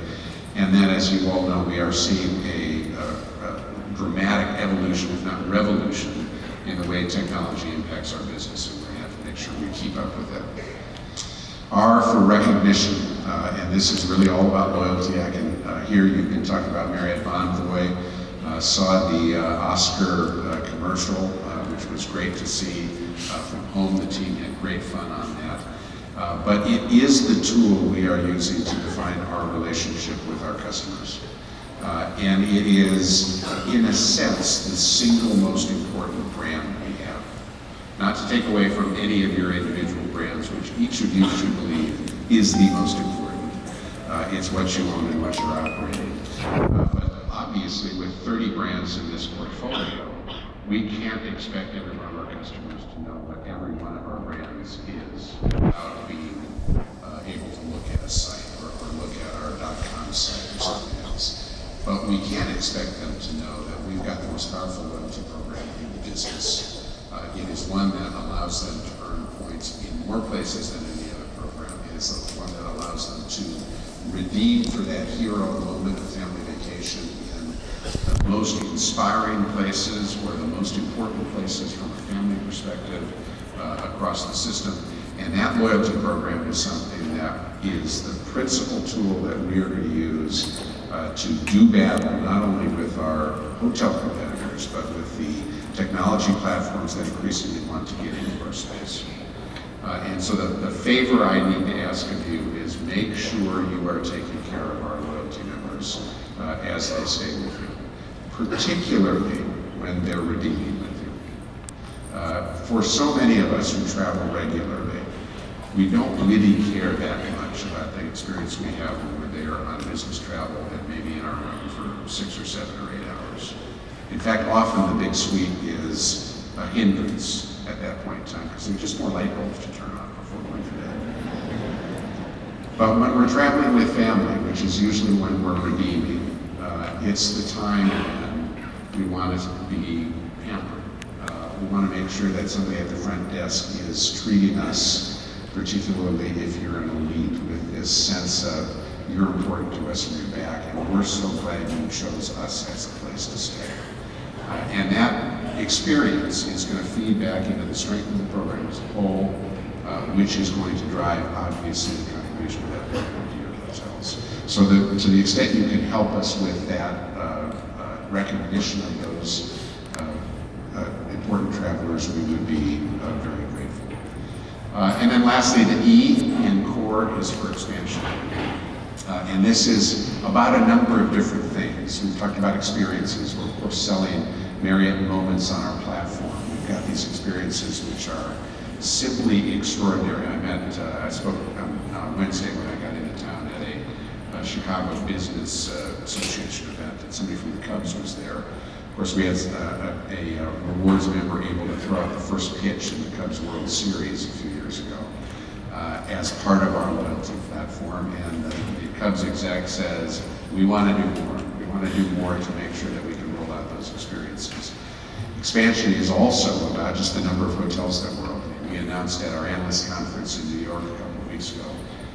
And then, as you all know, we are seeing a dramatic evolution, if not revolution, in the way technology impacts our business, and we're going to have to make sure we keep up with it. R for recognition, and this is really all about loyalty. I can hear you've been talking about Marriott Bonvoy. Saw the Oscar commercial, which was great to see from home. The team had great fun on that. But it is the tool we are using to define our relationship with our customers. And it is, in a sense, the single most important brand we have. Not to take away from any of your individual brands, which each of you should believe is the most important. It's what you own and what you're operating. But obviously, with 30 brands in this portfolio, we can't expect every one of our customers to know what every one of our brands is without being able to look at a site or look at our .com site or something else. But we can expect them to know that we've got the most powerful loyalty program in the business. It is one that allows them to earn points in more places than any other program. It is one that allows them to redeem for that hero moment of family vacation in the most inspiring places or the most important places from a family perspective across the system. And that loyalty program is something that is the principal tool that we are going to use to do battle not only with our hotel competitors, but with the technology platforms that increasingly want to get into our space. And so the favor I need to ask of you is make sure you are taking care of our loyalty members as they stay with you, particularly when they're redeeming with you. For so many of us who travel regularly, we don't really care that much about the experience we have when we're there on business travel and maybe in our room for 6 or 7 or 8 hours. In fact, often the big suite is a hindrance at that point in time because there's just more light bulbs to turn on before going to bed. But when we're traveling with family, which is usually when we're redeeming, it's the time when we want it to be pampered. We want to make sure that somebody at the front desk is treating us, particularly if you're an elite, with this sense of you're important to us and you're back, and we're so glad you chose us as a place to stay. And that experience is going to feed back into the strength of the program as a whole, which is going to drive, obviously, the contribution of that program to your hotels. So to the extent you can help us with that recognition of those important travelers, we would be very grateful. And then lastly, the E in core is for expansion. And this is about a number of different things. We've talked about experiences. We're of course selling Marriott Moments on our platform. We've got these experiences which are simply extraordinary. I spoke on Wednesday when I got into town at a Chicago Business Association event, and somebody from the Cubs was there. Of course, we had a rewards member able to throw out the first pitch in the Cubs World Series a few years ago as part of our loyalty platform, and the Cubs exec says, we want to do more. We want to do more to make sure that we can roll out those experiences. Expansion is also about just the number of hotels that we're opening. We announced at our analyst conference in New York a couple of weeks ago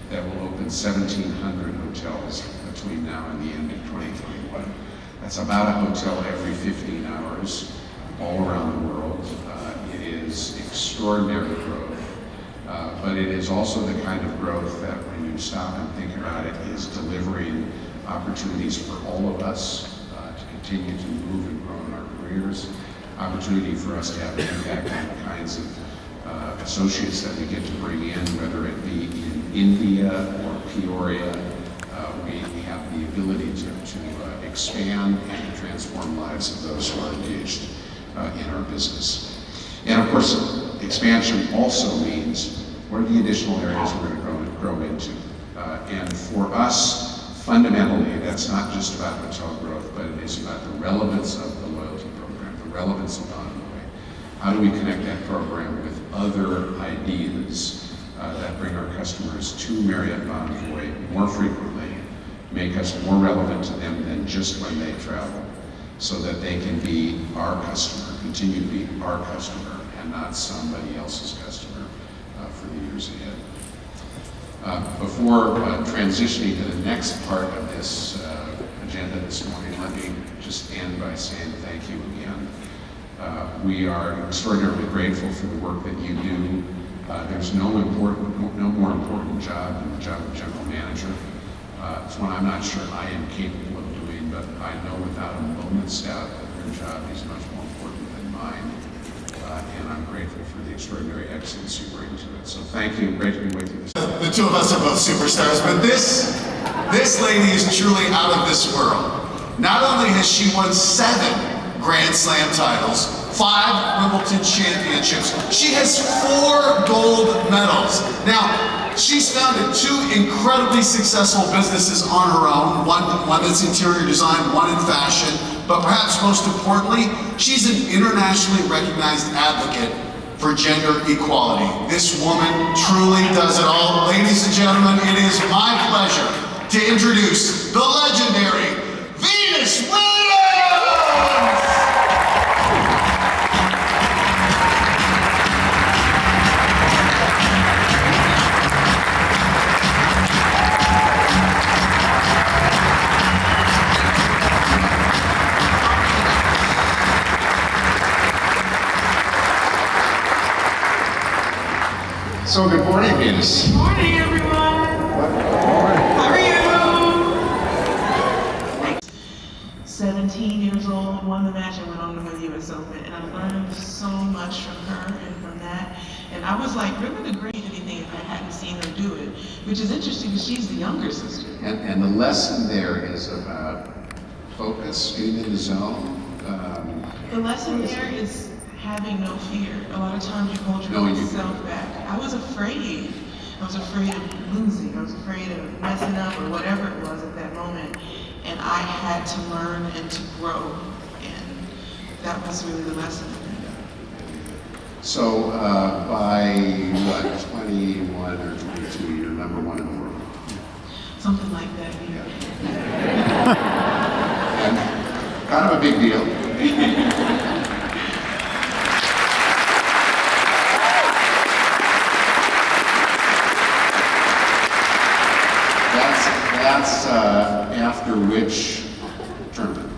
that we'll open 1,700 hotels between now and the end of 2021. That's about a hotel every 15 hours all around the world. It is extraordinary growth, but it is also the kind of growth that when you stop and think about it is delivering opportunities for all of us to continue to move and grow in our careers, opportunity for us to have an impact on the kinds of associates that we get to bring in, whether it be in India or Peoria. We have the ability to expand and to transform lives of those who are engaged in our business. And of course, expansion also means what are the additional areas we're going to grow into. And for us, fundamentally, that's not just about hotel growth, but it is about the relevance of the loyalty program, the relevance of Bonvoy. How do we connect that program with other ideas that bring our customers to Marriott Bonvoy more frequently, make us more relevant to them than just when they travel, so that they can be our customer, continue to be our customer, and not somebody else's customer for the years ahead. Before transitioning to the next part of this agenda this morning, let me just end by saying thank you again. We are extraordinarily grateful for the work that you do. There's no more important job than the job of general manager. It's one I'm not sure I am capable of doing, but I know without a moment's doubt that your job is much more important than mine. And I'm grateful for the extraordinary excellence you bring to it. So thank you. Great to be with you. The two of us are both superstars, but this lady is truly out of this world. Not only has she won 7 Grand Slam titles, 5 Wimbledon championships, she has 4 gold medals. Now, she's founded 2 incredibly successful businesses on her own, one that's interior design, one in fashion, but perhaps most importantly, she's an internationally recognized advocate for gender equality. This woman truly does it all. Ladies and gentlemen, it is my pleasure to introduce the legendary Venus Williams! So good morning, Venus. Good morning, everyone. How are you? 17 years old, won the match, and went on to win the US Open. And I learned so much from her and from that. And I was like, really the great anything if I hadn't seen her do it, which is interesting because she's the younger sister. And the lesson there is about focus, getting in the zone. The lesson there is having no fear. A lot of times you hold yourself back. I was afraid. I was afraid of losing. I was afraid of messing up or whatever it was at that moment. And I had to learn and to grow. And that was really the lesson. So by what, 21 or 22, you're number 1 in the world? Something like that, yeah. And kind of a big deal. That's after which tournament?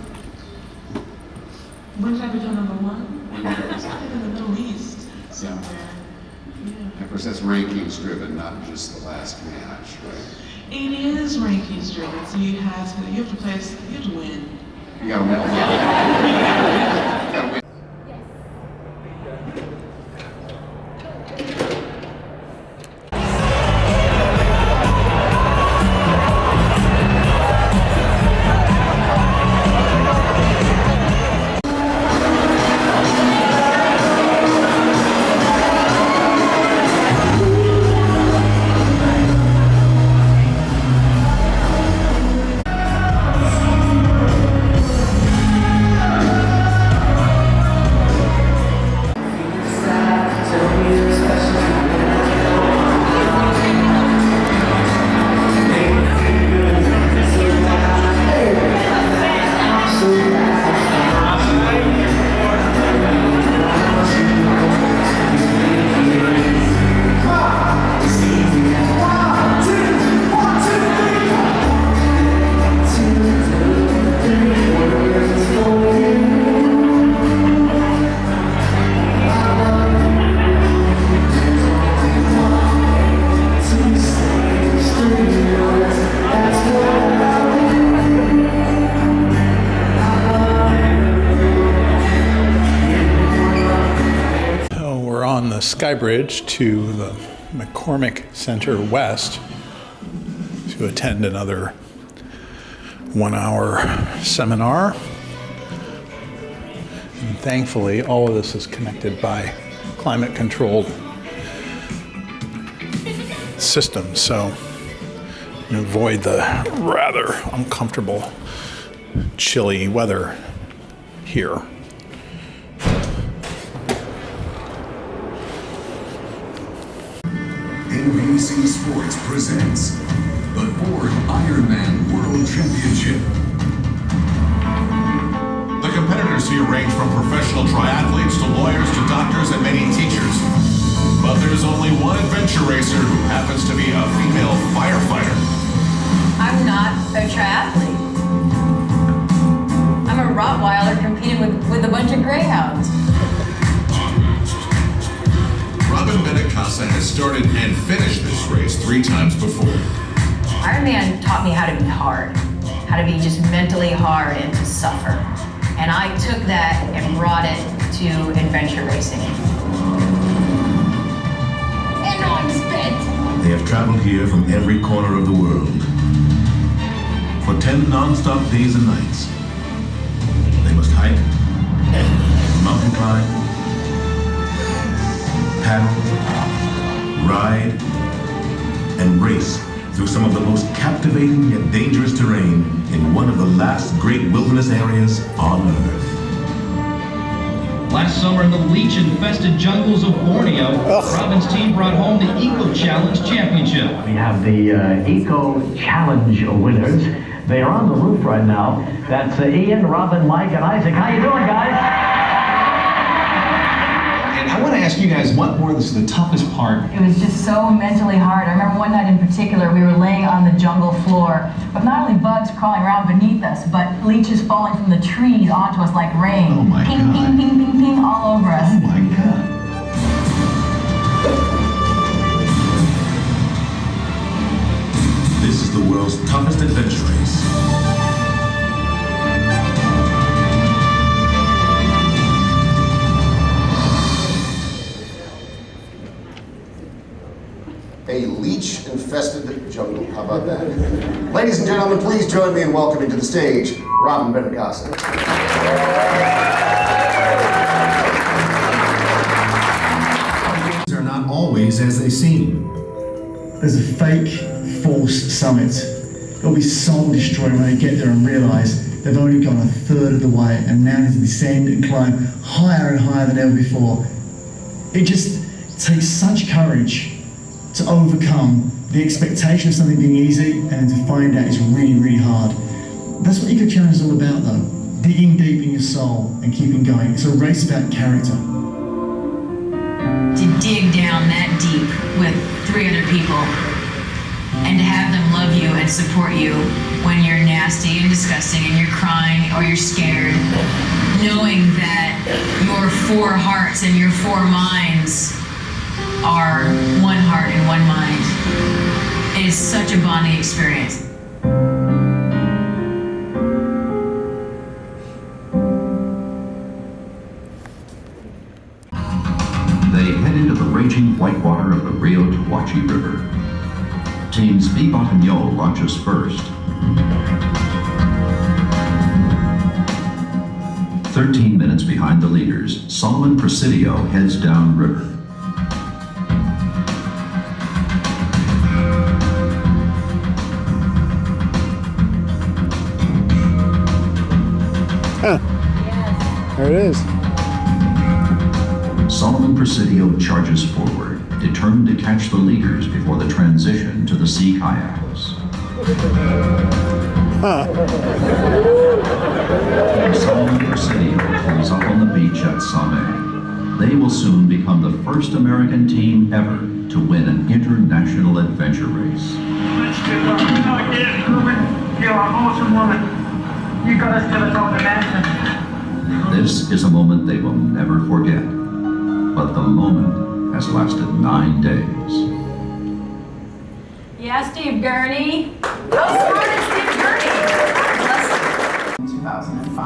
When did I become number 1? When I was in the Middle East somewhere. Yeah. Of course, that's rankings driven, not just the last match, right? It is rankings driven, so you have to win. You gotta win a lot. You gotta win. Skybridge to the McCormick Center West to attend another 1-hour seminar. And thankfully, all of this is connected by climate-controlled systems, so you can avoid the rather uncomfortable, chilly weather here. NBC Sports presents the Ford Ironman World Championship. The competitors here range from professional triathletes to lawyers to doctors and many teachers. But there's only one adventure racer who happens to be a female firefighter. I'm not a triathlete. I'm a Rottweiler competing with a bunch of greyhounds. Robin Benacasa has started and finished this race 3 times before. Ironman taught me how to be hard, how to be just mentally hard and to suffer. And I took that and brought it to adventure racing. And I'm spent. They have traveled here from every corner of the world. For 10 non-stop days and nights, they must hike, mountain climb, paddle, ride, and race through some of the most captivating yet dangerous terrain in one of the last great wilderness areas on Earth. Last summer in the leech-infested jungles of Borneo, Robin's team brought home the Eco Challenge Championship. We have the Eco Challenge winners. They are on the roof right now. That's Ian, Robin, Mike, and Isaac. How you doing, guys? And I want to ask you guys, what was the toughest part? It was just so mentally hard. I remember one night in particular, we were laying on the jungle floor with not only bugs crawling around beneath us, but leeches falling from the trees onto us like rain. Oh my ping, God. ping, ping, ping, ping, all over us. Oh my God. This is the world's toughest adventure race. A leech-infested jungle. How about that? Ladies and gentlemen, please join me in welcoming to the stage Robin Benacasa. Things are not always as they seem. There's a fake, false summit. It'll be soul destroying when they get there and realise they've only gone a third of the way and now need to descend and climb higher and higher than ever before. It just takes such courage to overcome the expectation of something being easy and to find out it's really, really hard. That's what Eco Challenge is all about though. Digging deep in your soul and keeping going. It's a race about character. To dig down that deep with 3 other people and to have them love you and support you when you're nasty and disgusting and you're crying or you're scared, knowing that your 4 hearts and your 4 minds are one heart and one mind. It is such a bonding experience. They head into the raging whitewater of the Rio Tahuachi River. Teams B Bataillon launches first. 13 minutes behind the leaders, Solomon Presidio heads down river. There it is. Solomon Presidio charges forward, determined to catch the leaders before the transition to the sea kayaks. Team Solomon Presidio pulls up on the beach at Same. They will soon become the first American team ever to win an international adventure race. You're an awesome woman. You got us to the top of the mountain. This is a moment they will never forget, but the moment has lasted 9 days. Yeah, Steve Gurney. How smart is Steve Gurney? In 2005,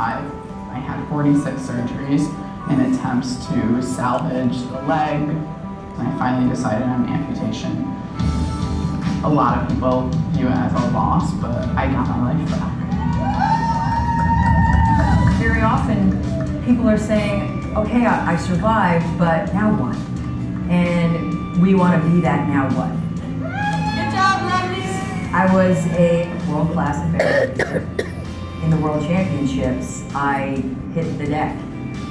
I had 46 surgeries in attempts to salvage the leg, and I finally decided on amputation. A lot of people view it as a loss, but I got my life back. Very often, people are saying, okay, I survived, but now what? And we want to be that now what? Good job, ladies! I was a world-class affair. In the World Championships, I hit the deck,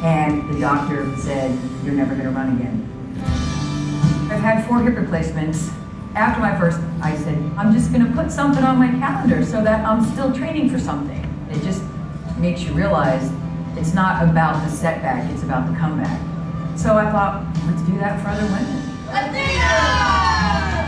and the doctor said, you're never going to run again. I've had 4 hip replacements. After my first, I said, I'm just going to put something on my calendar so that I'm still training for something. It just makes you realize it's not about the setback, it's about the comeback. So I thought, let's do that for other women.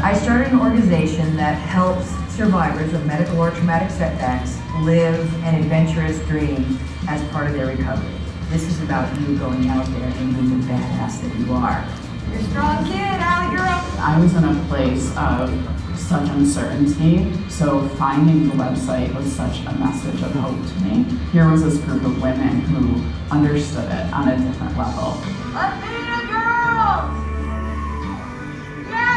I started an organization that helps survivors of medical or traumatic setbacks live an adventurous dream as part of their recovery. This is about you going out there and being the badass that you are. You're a strong kid, Al, you're up. I was in a place of such uncertainty, so finding the website was such a message of hope to me. Here was this group of women who understood it on a different level. Athena girls! Yeah,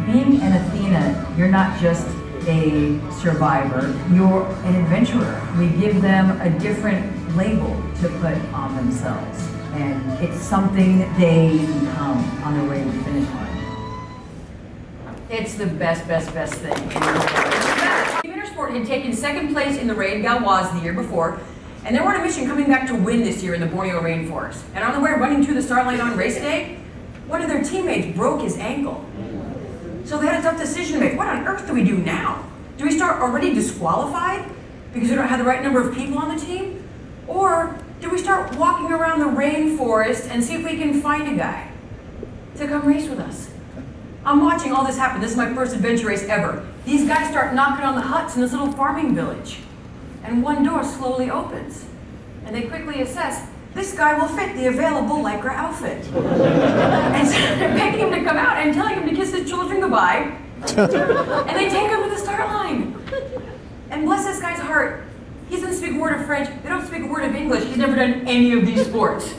baby! Being an Athena, you're not just a survivor, you're an adventurer. We give them a different label to put on themselves. And it's something that they become on their way to the finish line. It's the best thing in the world. Team Intersport had taken second place in the Raid Gauloise the year before, and they were on a mission coming back to win this year in the Borneo rainforest. And on the way running to the start line on race day, one of their teammates broke his ankle. So they had a tough decision to make. What on earth do we do now? Do we start already disqualified because we don't have the right number of people on the team? Or do we start walking around the rainforest and see if we can find a guy to come race with us? I'm watching all this happen. This is my first adventure race ever. These guys start knocking on the huts in this little farming village. And one door slowly opens. And they quickly assess, this guy will fit the available Lycra outfit. And so they're begging him to come out and telling him to kiss his children goodbye. And they take him to the start line. And bless this guy's heart, he doesn't speak a word of French, they don't speak a word of English, he's never done any of these sports.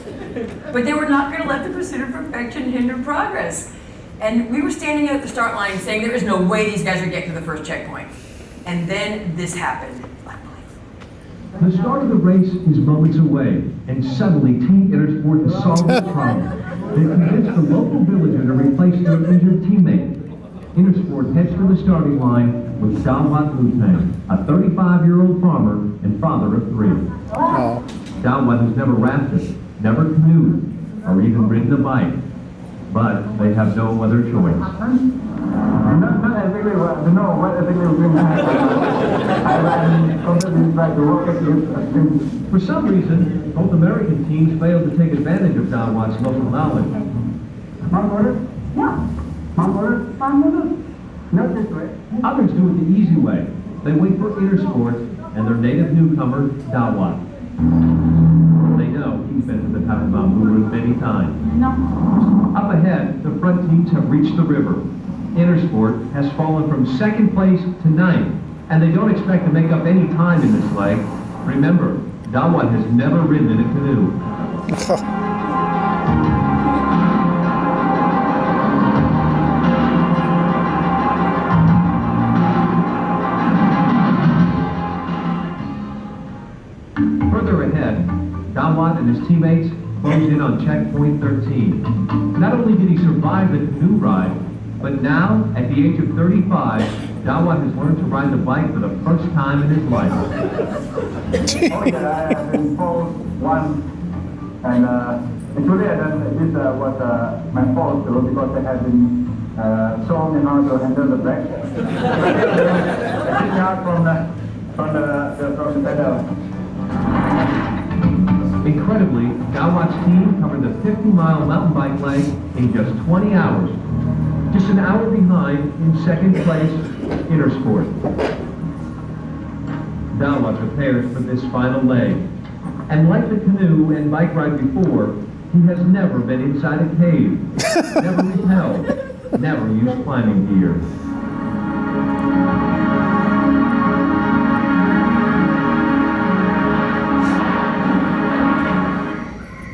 But they were not going to let the pursuit of perfection hinder progress. And we were standing at the start line saying there is no way these guys are getting to the first checkpoint. And then this happened. The start of the race is moments away, and suddenly Team Intersport has solved the problem. They convinced the local villager to replace their injured teammate. Intersport heads for the starting line with Dawat Lutang, a 35-year-old farmer and father of 3. Dawat has never rafted, never canoed, or even ridden a bike. But they have no other choice. Not exactly what exactly was going to happen. I ran completely tried to work against. For some reason, both American teams failed to take advantage of Dawat's local knowledge. Mom order? Yeah. Mom order? Mom order? Not this way. Others do it the easy way. They wait for Intersport and their native newcomer, Dawat. They know he's been to the Takamamburu many times. No. Up ahead, the front teams have reached the river. Intersport has fallen from second place to 9th, and they don't expect to make up any time in this leg. Remember, Dawat has never ridden in a canoe. Further ahead, Dawat and his teammates closed in on checkpoint 13. Not only did he survive the canoe ride, but now, at the age of 35, Dawat has learned to ride the bike for the first time in his life. Oh yeah, I have been falls once, and actually this was my fault too, because I had been shown in order to handle the brake. I took out from the pedal. Incredibly, Dawat's team covered the 50-mile mountain bike leg in just 20 hours. Just an hour behind, in second place, Intersport. Dawat prepares for this final leg. And like the canoe and bike ride before, he has never been inside a cave, never rappelled, never used climbing gear.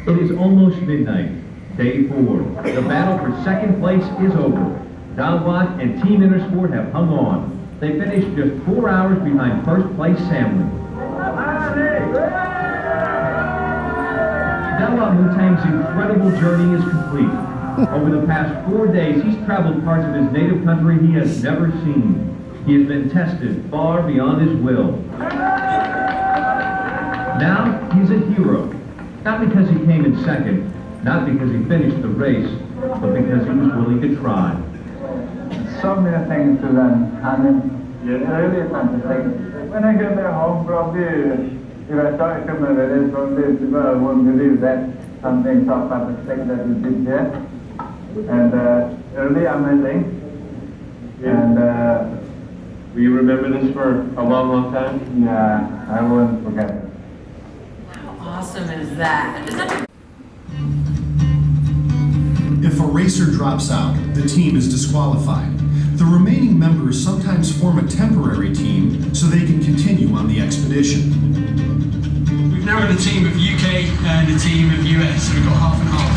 It is almost midnight, day 4. The battle for second place is over. Dalbot and Team Intersport have hung on. They finished just 4 hours behind first place Samley. Dalbot Mutang's incredible journey is complete. Over the past 4 days, he's traveled parts of his native country he has never seen. He has been tested far beyond his will. Now, he's a hero. Not because he came in second, not because he finished the race, but because he was willing to try. So many things to learn. I mean, really fantastic. When I get back home, probably, if I start coming with it, probably people won't believe that something so fantastic that we did here. And really amazing. And will you remember this for a long, long time? Yeah, I won't forget it. How awesome is that? If a racer drops out, the team is disqualified. The remaining members sometimes form a temporary team so they can continue on the expedition. We've now got a team of UK and a team of US, so we've got half and half.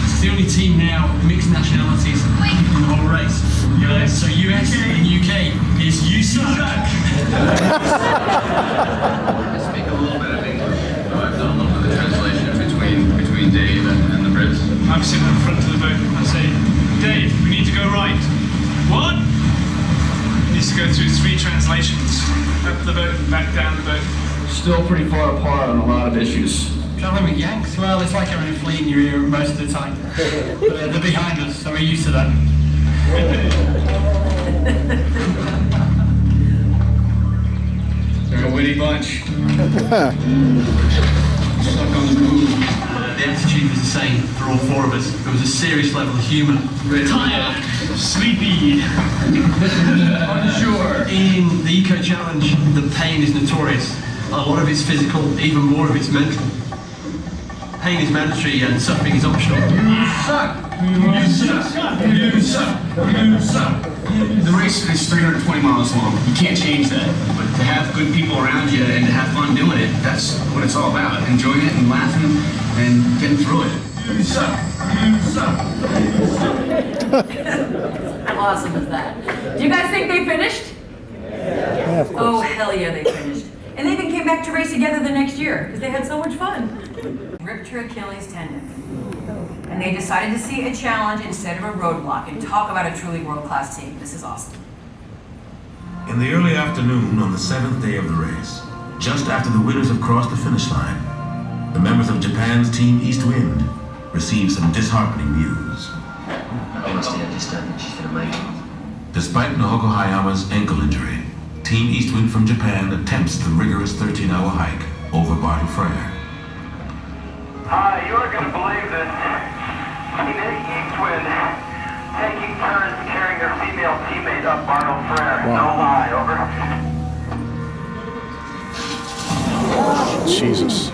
It's the only team now, mixed nationalities, in the whole race. US, so US and UK is you suck. I speak a little bit of English, so I've done a little bit of translation between Dave and the Brits. I'm sitting in front of the boat and I say, Dave, we need to go right. What? Needs to go through 3 translations. Up the boat, back down the boat. Still pretty far apart on a lot of issues. Traveling with Yanks? Well, it's like having a flea in your ear most of the time. But they're behind us, so we're used to that. They're a witty bunch. Stuck on the move. The attitude was the same for all 4 of us. There was a serious level of humour. Tired, sleepy, unsure. In the Eco Challenge, the pain is notorious. A lot of it's physical, even more of it's mental. Pain is mandatory and suffering is optional. You suck! You suck! You suck! You suck! The race is 320 miles long. You can't change that. But to have good people around you and to have fun doing it, that's what it's all about. Enjoying it and laughing and getting through it. You suck! You suck! How awesome is that? Do you guys think they finished? Yeah, of course. Oh, hell yeah, they finished. And they even came back to race together the next year because they had so much fun. Ripped her Achilles tendon. And they decided to see a challenge instead of a roadblock and talk about a truly world-class team. This is awesome. In the early afternoon on the 7th day of the race, just after the winners have crossed the finish line, the members of Japan's Team East Wind received some disheartening news. Honestly, I just don't think she's gonna make it. Despite Nohoko Hayama's ankle injury, Team Eastwind from Japan attempts the rigorous 13-hour hike over Bartle Frere. Hi, you aren't going to believe this. Team Eastwind taking turns carrying their female teammate up Bartle Frere. Wow. No lie, over. Jesus.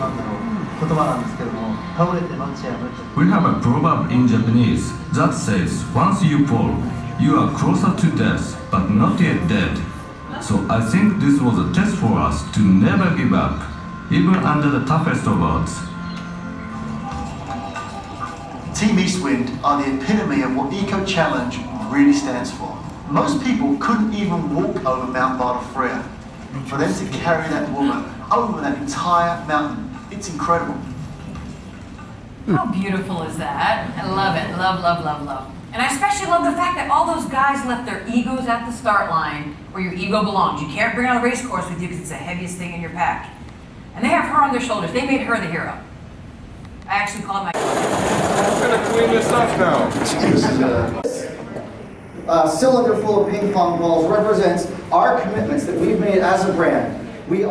We have a proverb in Japanese that says, once you fall, you are closer to death, but not yet dead. So I think this was a test for us to never give up, even under the toughest of odds. Team Eastwind are the epitome of what Eco Challenge really stands for. Most people couldn't even walk over Mount Bartle Frere. For them to carry that woman over that entire mountain, it's incredible. How beautiful is that? I love it. Love, love, love, love. And I especially love the fact that all those guys left their egos at the start line where your ego belongs. You can't bring on a race course with you because it's the heaviest thing in your pack. And they have her on their shoulders. They made her the hero. I actually called my... I'm gonna clean this up now. A cylinder full of ping pong balls represents our commitments that we've made as a brand. We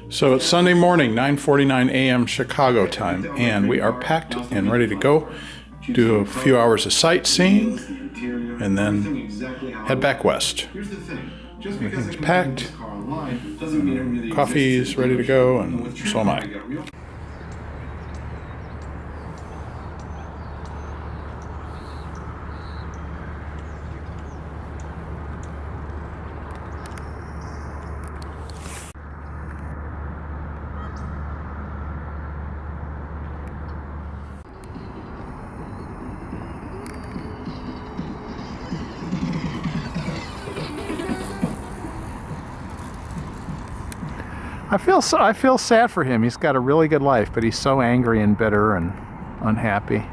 So it's Sunday morning, 9:49 a.m. Chicago time, and we are packed and ready to go. Do a few hours of sightseeing, and then head back west. Everything's packed. online doesn't mean it really Coffee's ready to go, and so am I. I feel sad for him. He's got a really good life, but he's so angry and bitter and unhappy.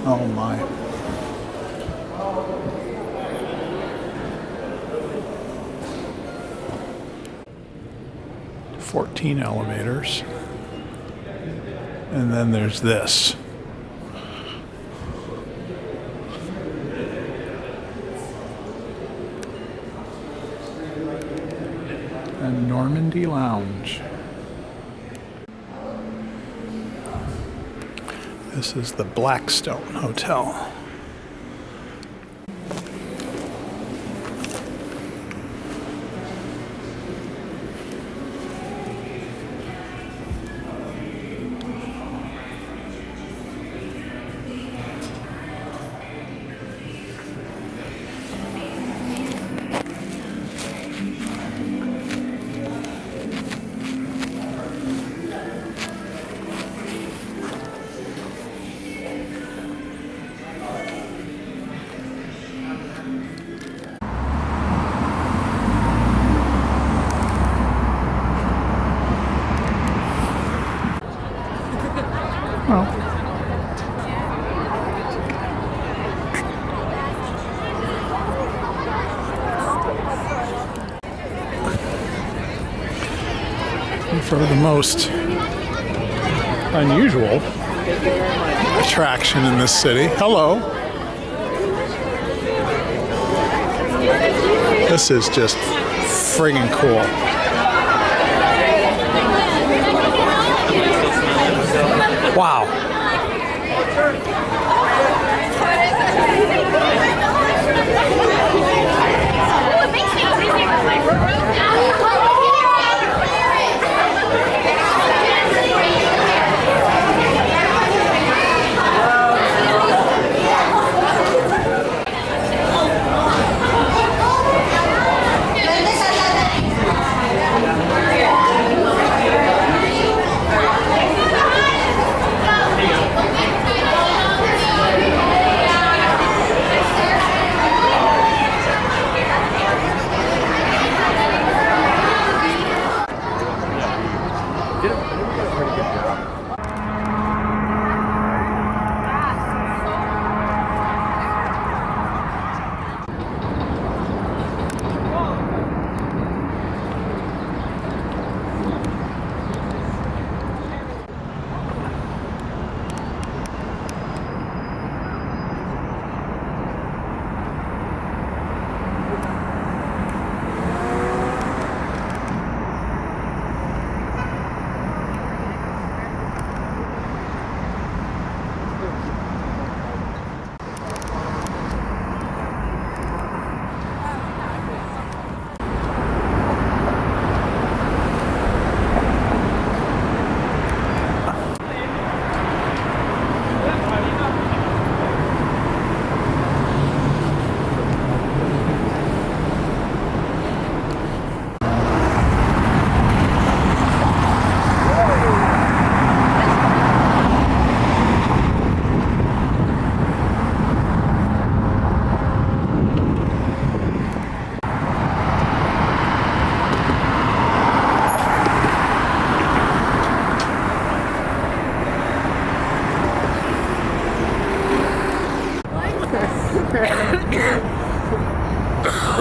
Oh my. "14 elevators. And then there's this. A Normandy Lounge. This is the Blackstone Hotel. For the most unusual attraction in this city. Hello. This is just friggin' cool. Wow.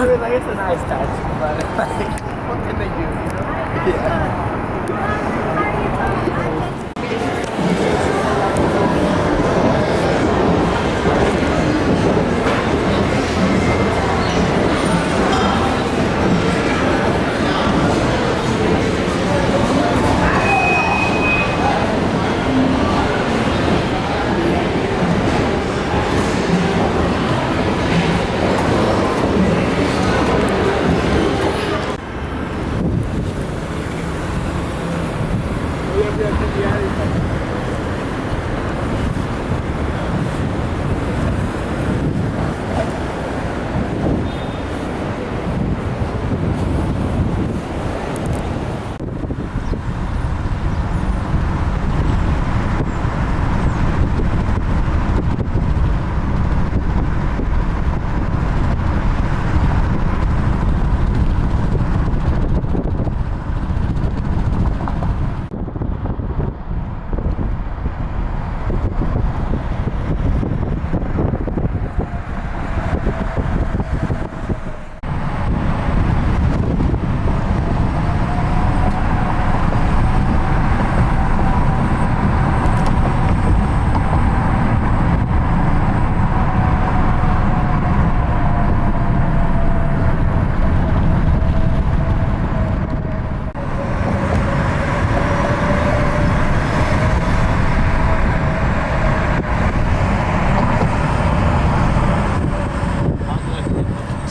mean, like, it's a nice touch, but like, what can they do, you know? Yeah.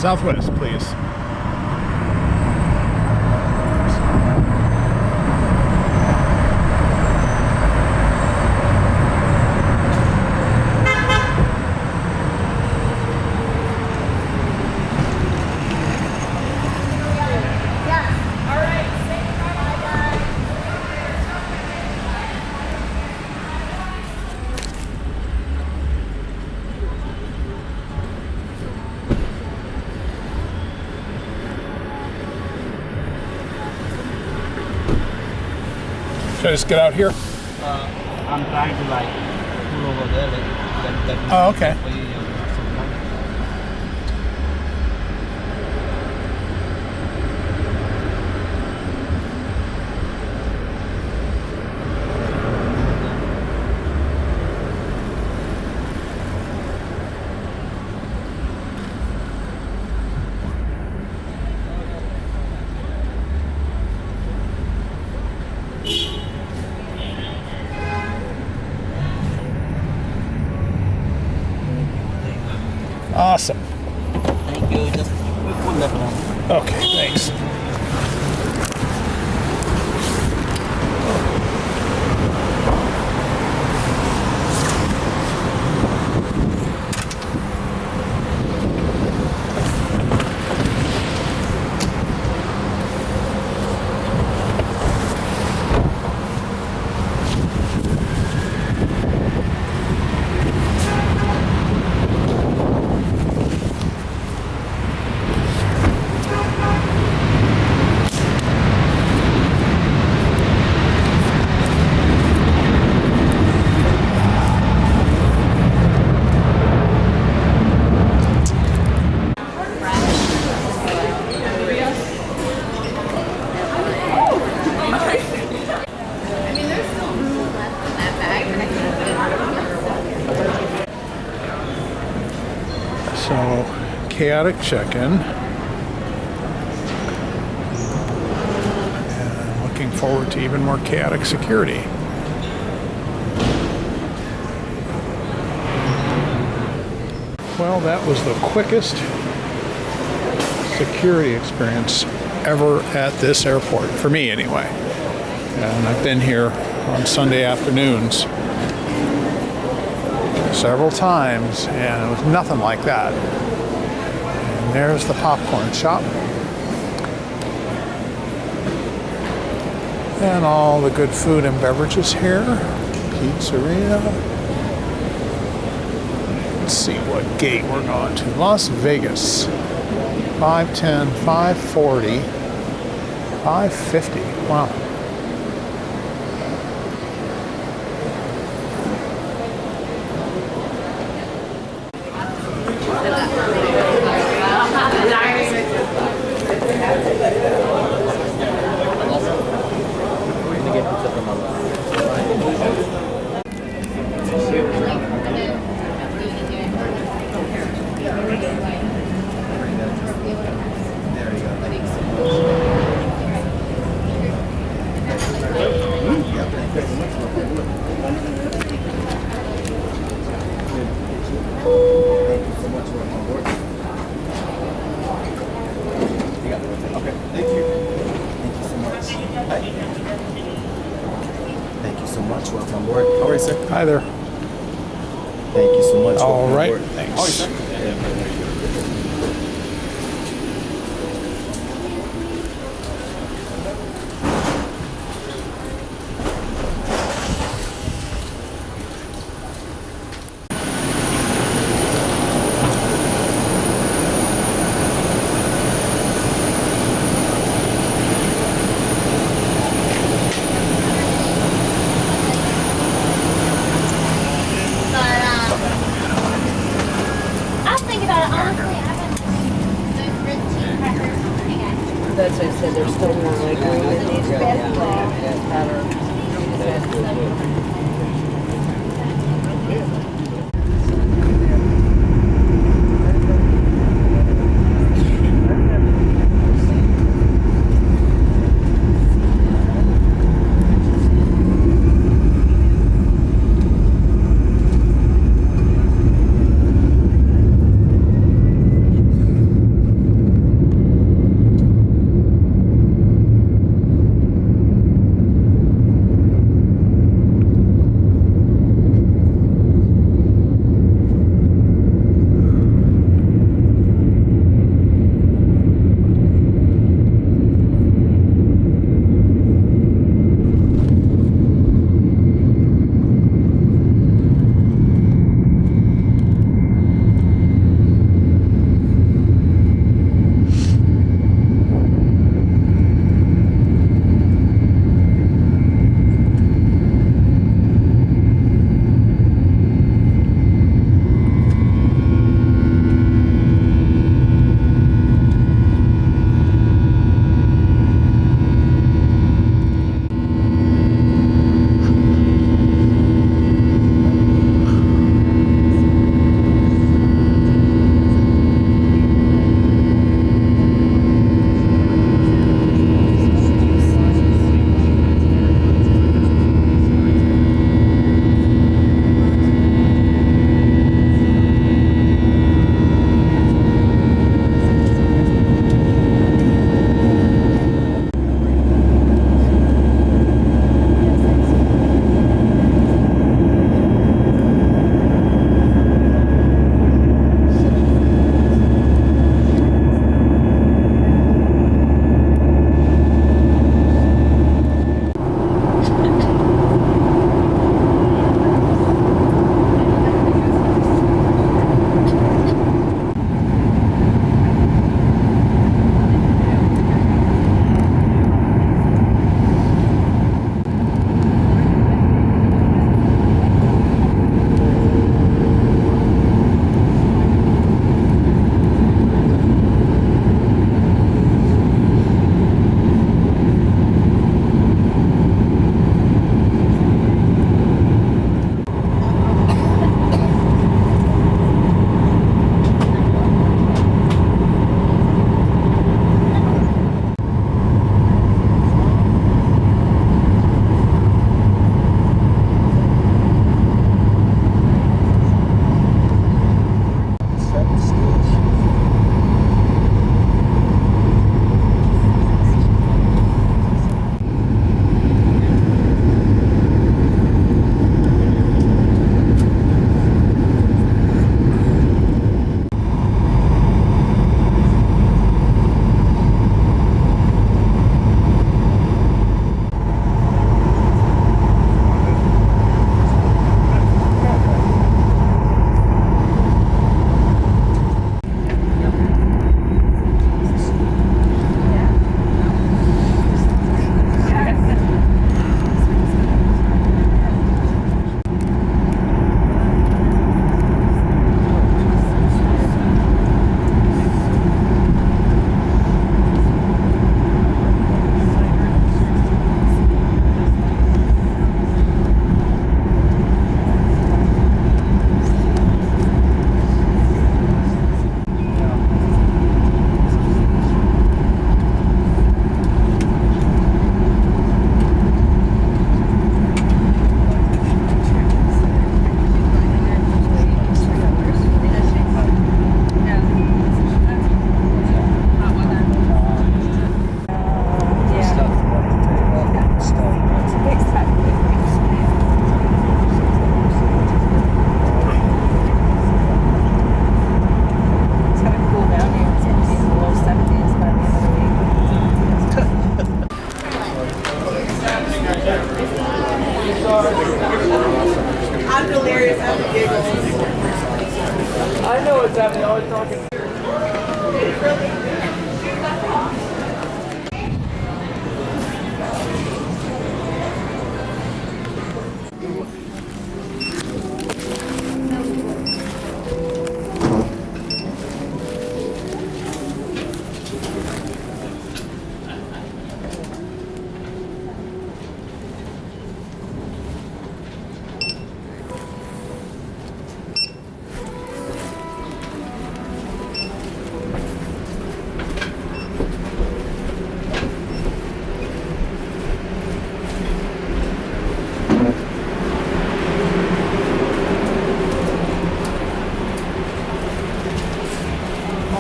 Southwest, please. Should I just get out here? I'm trying to like pull over there. Like, Oh, okay. Awesome. Thank you. Just pull that down. Okay, thanks. So, chaotic check-in. And looking forward to even more chaotic security. Well, that was the quickest security experience ever at this airport, for me anyway. And I've been here on Sunday afternoons several times, and it was nothing like that. And there's the popcorn shop. And all the good food and beverages here. Pizzeria. Let's see what gate we're going to. Las Vegas. 510, 540, 550. Wow. Thank you so much. Welcome on board. How are you, sir? Hi there. Thank you so much. All Welcome on right, board. thanks. How are you, sir? I was thinking about it honestly. I've been doing tea crackers. That's why I said there's still more leg room in these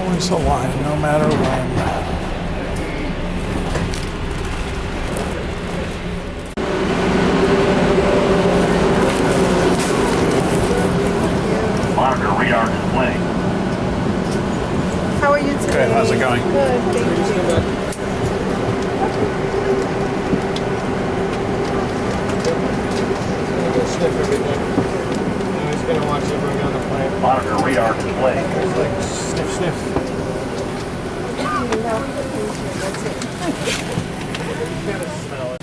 always a line, no matter when. Monitor radar display. How are you today? Good, how's it going? Good, thank you. Sniff everything. Now he's gonna watch everyone on the plane. Monitor radar display. It's like sniff, sniff. Gotta smell it.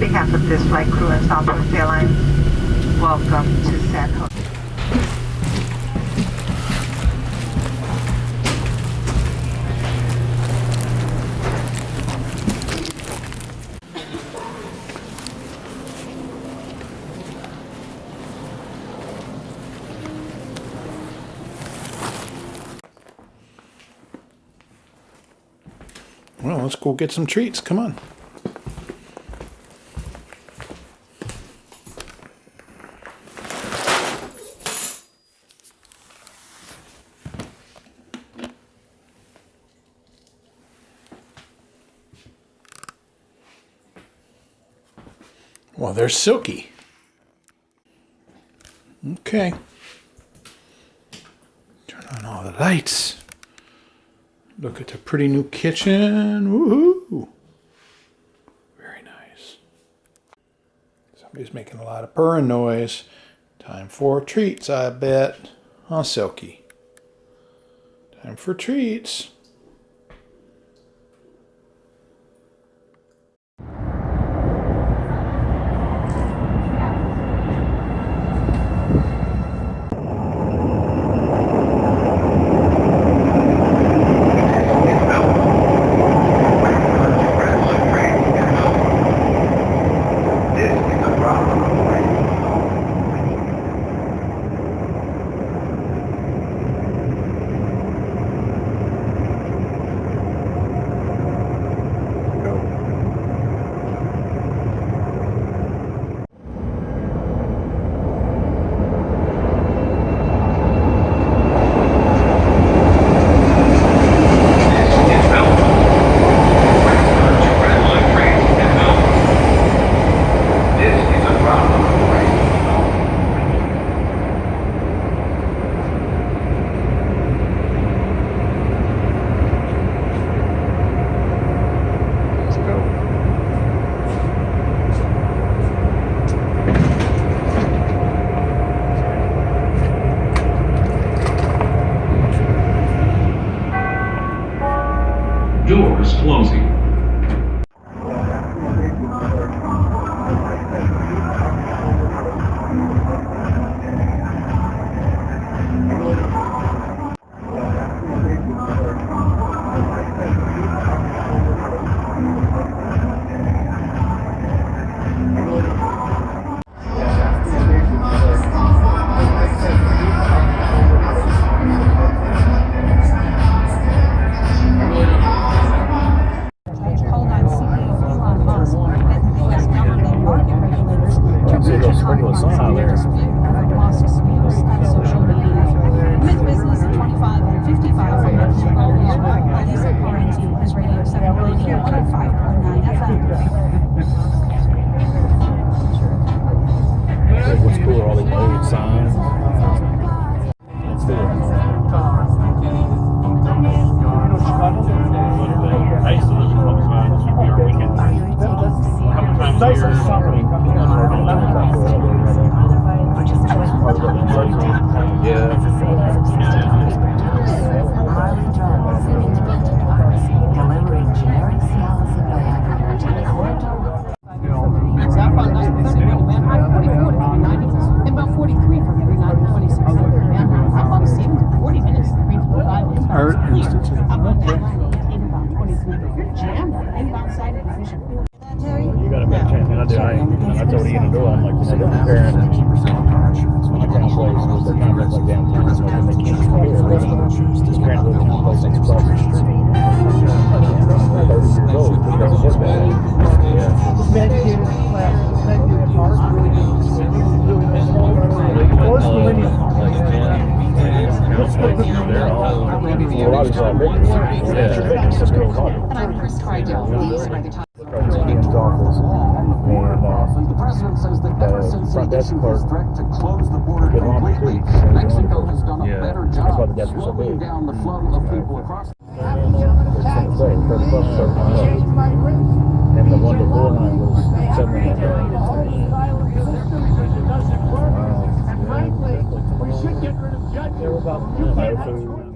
behalf of this flight crew and Southwest Airlines, welcome to San Jose. Well, let's go get some treats. Come on. Well, they're silky. Okay. Turn on all the lights. Look at the pretty new kitchen. Woohoo! Very nice. Somebody's making a lot of purring noise. Time for treats, I bet. Huh, Silky? Time for treats. Doors closing. What's cool are all these old signs. Let's do it. I used to live in Columbus, Ohio. This would be our weekend. A couple times a delivering generic Cialis and Viagra to Corridor. About 43 from every 926. I'm about 7 to 40 minutes. Art Institute. I'm on that line in about 23. If you're jammed on any outside of the vision. You got a big chance, and I told Ian to go. I'm like, they're comparing my kind of place was they're kind of like downtown, so they can't just come here. Just trying to live in a place that's across the street. 30 years old, but it doesn't look bad. The president says that ever since he issued his threat to close the border completely, Mexico has done a better job slowing down the flow of people across. And the one before mine was 7. We should get rid of judges.